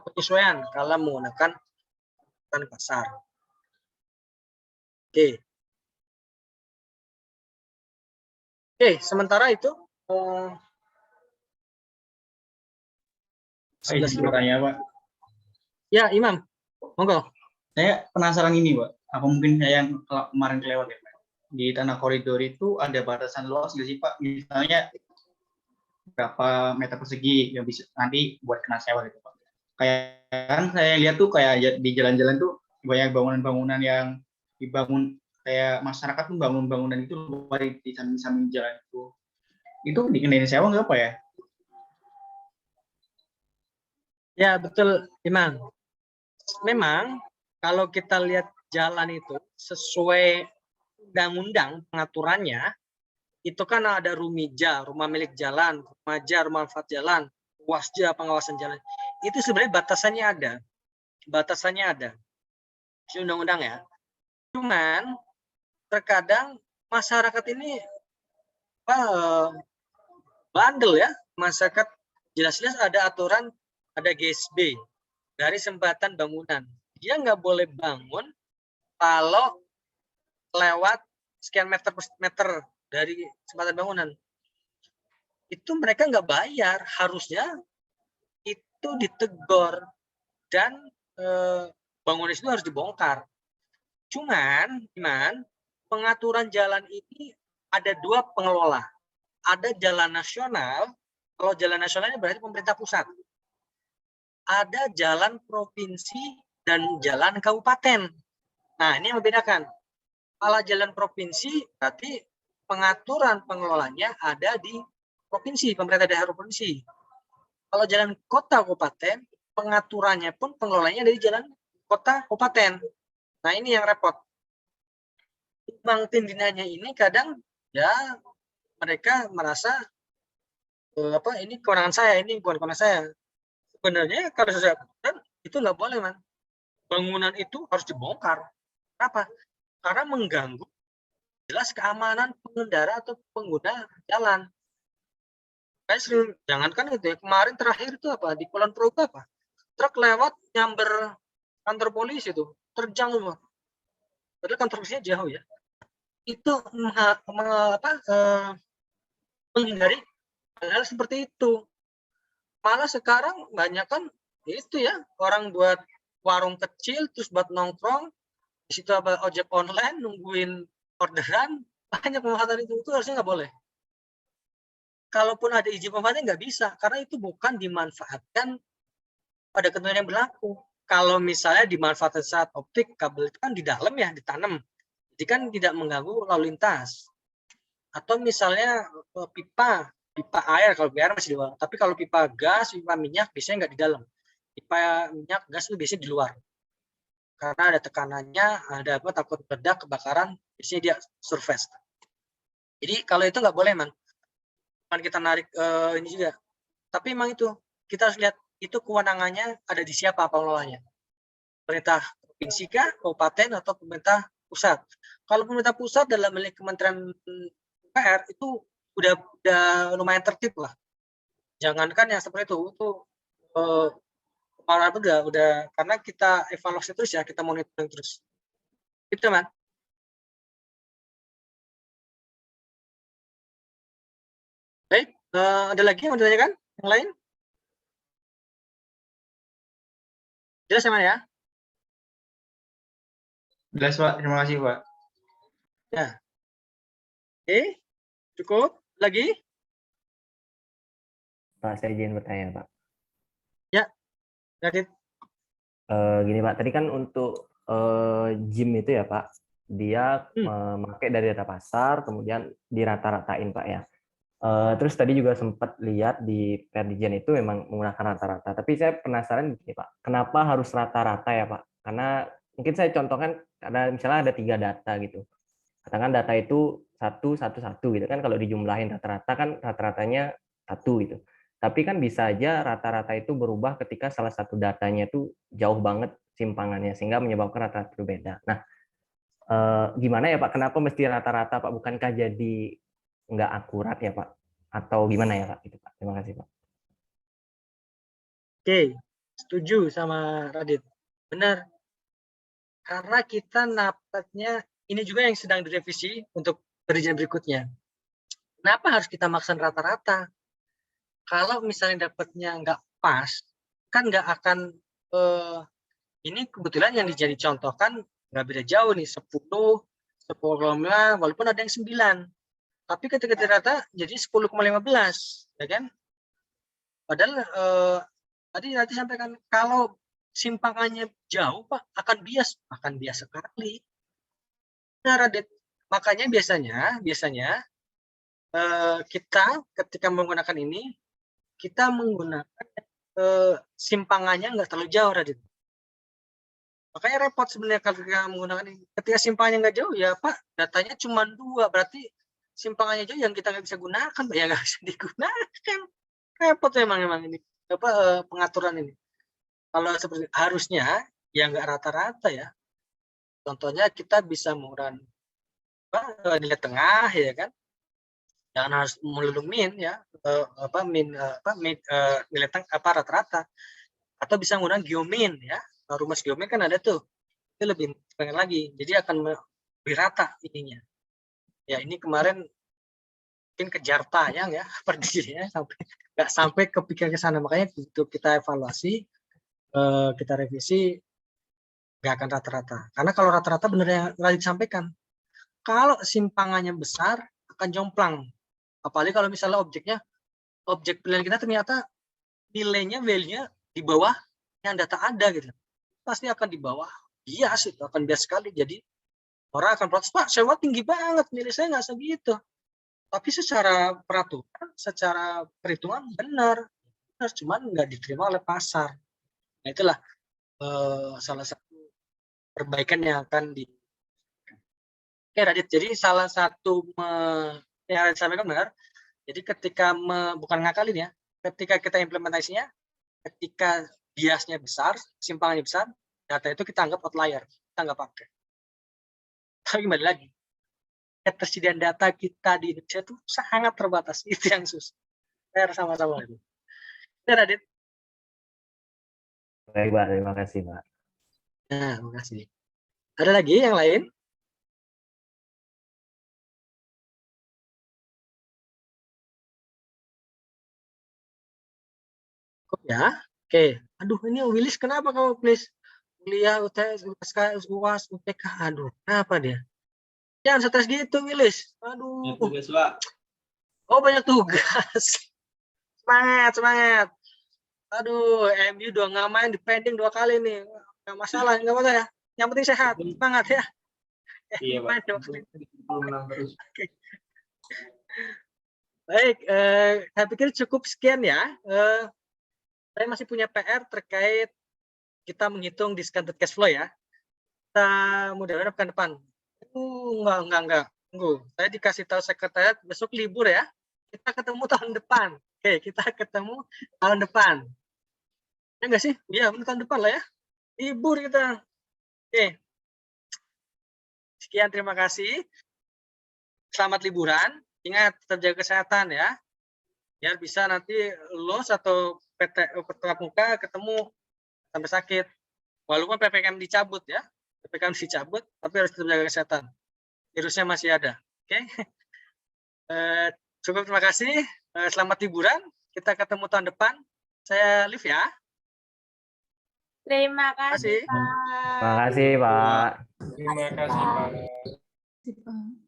penyesuaian kalau menggunakan pasar. Oke, sementara itu izin bertanya, Pak. Ya, Imam, monggo. Saya penasaran ini, Pak. Apa mungkin saya yang kemarin kelewat ya, Pak? Di tanah koridor itu ada batasan luas nggak sih, Pak? Misalnya berapa meter persegi yang bisa nanti buat kena sewa gitu, Pak. Kayak kan saya lihat tuh kayak di jalan-jalan tuh banyak bangunan-bangunan yang dibangun kayak masyarakat tuh bangun bangunan itu di samping jalan itu. Itu dikenain sewa nggak, Pak ya? Ya, betul, Imam. Memang kalau kita lihat jalan itu sesuai undang-undang pengaturannya, itu kan ada rumija, rumah milik jalan, rumaja, rumah manfaat jalan, wasja, pengawasan jalan. Itu sebenarnya batasannya ada. Batasannya ada. Di undang-undang, ya. Cuman terkadang masyarakat ini bandel, ya. Masyarakat jelas-jelas ada aturan, ada GSB, dari sempatan bangunan. Dia nggak boleh bangun kalau lewat sekian meter dari sempatan bangunan. Itu mereka nggak bayar, harusnya itu ditegur dan bangunan itu harus dibongkar. Cuman, pengaturan jalan ini ada dua pengelola. Ada jalan nasional, kalau jalan nasional ini berarti pemerintah pusat. Ada jalan provinsi dan jalan kabupaten. Nah, ini yang membedakan. Kalau jalan provinsi, berarti pengaturan pengelolanya ada di provinsi, pemerintah daerah provinsi. Kalau jalan kota kabupaten, pengaturannya pun pengelolanya dari jalan kota kabupaten. Nah, ini yang repot. Bang Tindinanya ini kadang ya mereka merasa ini kewenangan saya, ini bukan kewenangan saya. Sebenarnya kalau saya itu nggak boleh, man. Bangunan itu harus dibongkar. Kenapa? Karena mengganggu jelas keamanan pengendara atau pengguna jalan. Jangankan itu ya, kemarin terakhir itu apa di Kulon Progo apa? Truk lewat nyamber kantor polisi itu, terjang semua. Padahal kantor polisinya jauh, ya. Itu menghindari hal-hal seperti itu. Malah sekarang banyak kan itu ya, orang buat warung kecil terus buat nongkrong di situ, apa ojek online nungguin orderan, banyak pemanfaatan itu harusnya nggak boleh. Kalaupun ada izin pemanfaatan nggak bisa, karena itu bukan dimanfaatkan pada ketentuan yang berlaku. Kalau misalnya dimanfaatkan saat optik, kabel itu kan di dalam, ya, ditanam, jadi kan tidak mengganggu lalu lintas. Atau misalnya pipa air, kalau air masih di luar. Tapi kalau pipa gas, pipa minyak biasanya nggak di dalam. Pipa minyak, gas itu biasanya di luar. Karena ada tekanannya, ada apa, takut meledak, kebakaran, biasanya dia surface. Jadi kalau itu nggak boleh, man. Kita narik ini juga. Tapi memang itu kita harus lihat itu kewenangannya ada di siapa pengelolanya. Pemerintah provinsi kah, kabupaten, atau pemerintah pusat. Kalau pemerintah pusat dalam milik Kementerian PR itu udah lumayan tertib lah. Jangankan yang seperti itu kepala udah karena kita evaluasi terus, ya, kita monitoring terus. Itu, man. Baik, ada lagi yang mau ditanyakan? Yang lain? Jelas, ya, man, ya? Jelas, Pak. Terima kasih, Pak. Ya. Oke, cukup. Lagi? Pak, saya izin bertanya, Pak. Ya, Radit. Gini, Pak, tadi kan untuk gym itu ya, Pak, dia memakai dari data pasar, kemudian dirata-ratain, Pak, ya. Terus tadi juga sempat lihat di Perdijen itu memang menggunakan rata-rata. Tapi saya penasaran gini Pak, kenapa harus rata-rata ya Pak? Karena mungkin saya contohkan misalnya ada 3 data gitu. Katakan data itu 1, 1, 1 gitu kan, kalau dijumlahin rata-rata kan rata-ratanya 1 gitu. Tapi kan bisa aja rata-rata itu berubah ketika salah satu datanya itu jauh banget simpangannya sehingga menyebabkan rata-rata berbeda. Nah, gimana ya Pak? Kenapa mesti rata-rata Pak? Bukankah jadi nggak akurat ya Pak? Atau gimana ya Pak? Gitu Pak. Terima kasih Pak. Oke, setuju sama Radit. Benar, karena kita dapatnya ini juga yang sedang direvisi untuk perizinan berikutnya. Kenapa harus kita maksain rata-rata? Kalau misalnya dapatnya nggak pas, kan nggak akan ini kebetulan yang dijadi contoh kan nggak beda jauh nih 10, 10,5 walaupun ada yang 9. Tapi ketika rata jadi 10,15 ya kan? Padahal tadi nanti sampaikan kalau simpangannya jauh Pak akan bias sekali. Nah, Radit, makanya biasanya kita ketika menggunakan ini kita menggunakan simpangannya nggak terlalu jauh, Radit. Makanya repot sebenarnya kalau kita menggunakan ini. Ketika simpangannya nggak jauh ya Pak, datanya cuma 2, berarti simpangannya jauh yang kita nggak bisa gunakan, ya nggak bisa digunakan. Repot memang ini pengaturan ini. Kalau seperti harusnya ya nggak rata-rata ya. Contohnya kita bisa menggunakan nilai tengah ya kan. Jangan harus melulu min ya, nilai tengah rata-rata. Atau bisa menggunakan geomin ya. Rumus geomin kan ada tuh. Itu lebih pengen lagi. Jadi akan lebih rata ininya. Ya ini kemarin mungkin kejar tayang ya perdinya nggak sampai kepikiran ke sana, makanya untuk kita evaluasi kita revisi nggak akan rata-rata, karena kalau rata-rata benar yang Radit sampaikan, kalau simpangannya besar akan jomplang, apalagi kalau misalnya objek pilihan kita ternyata nilainya value-nya di bawah yang data ada gitu, pasti akan di bawah bias, itu akan bias sekali. Jadi orang akan protes, Pak sewa tinggi banget, nilai saya nggak segitu. Tapi secara peraturan, secara perhitungan benar, cuman nggak diterima oleh pasar. Nah itulah salah satu perbaikan yang akan di. Oke Radit, jadi salah satu yang saya sampaikan benar. Jadi ketika bukan ngakalin ya, ketika kita implementasinya, ketika biasnya besar, simpangannya besar, data itu kita anggap outlier, kita nggak pakai. Tapi kembali lagi, ketersediaan data kita di Indonesia itu sangat terbatas, itu yang susah. Saya sama-sama itu. Ya, Radit. Baik Pak, terima kasih Pak. Nah, terima kasih. Ada lagi yang lain? Ya, oke. Aduh, ini Willis kenapa kamu please? Kuliah, UTS, USK, UAS, UTK. Aduh, kenapa dia? Jangan stres gitu, Willis. Aduh. Tugas, Pak. Oh, banyak tugas. Semangat, semangat. Aduh, MU udah nggak main, dipending 2 kali nih. Nggak masalah, nggak masalah ya. Yang penting sehat, semangat ya. Iya, Pak. Oke. Baik, saya pikir cukup sekian ya. Saya masih punya PR terkait kita menghitung discounted cash flow ya. Kita mudah-mudahan pekan depan. Enggak. Tunggu. Saya dikasih tahu sekretariat besok libur ya. Kita ketemu tahun depan. Oke, kita ketemu tahun depan. Ya enggak sih? Iya, tahun depan lah ya. Libur kita. Oke. Sekian, terima kasih. Selamat liburan. Ingat, tetap jaga kesehatan ya. Biar bisa nanti lulus atau tetap muka ketemu sampai sakit. Walaupun PPKM dicabut ya. PPKM dicabut, tapi harus tetap jaga kesehatan. Virusnya masih ada. Oke. Cukup, terima kasih. Selamat liburan. Kita ketemu tahun depan. Saya Liv ya. Terima kasih, Terima kasih. Pak. Terima kasih Pak. Terima kasih, Pak. Pak.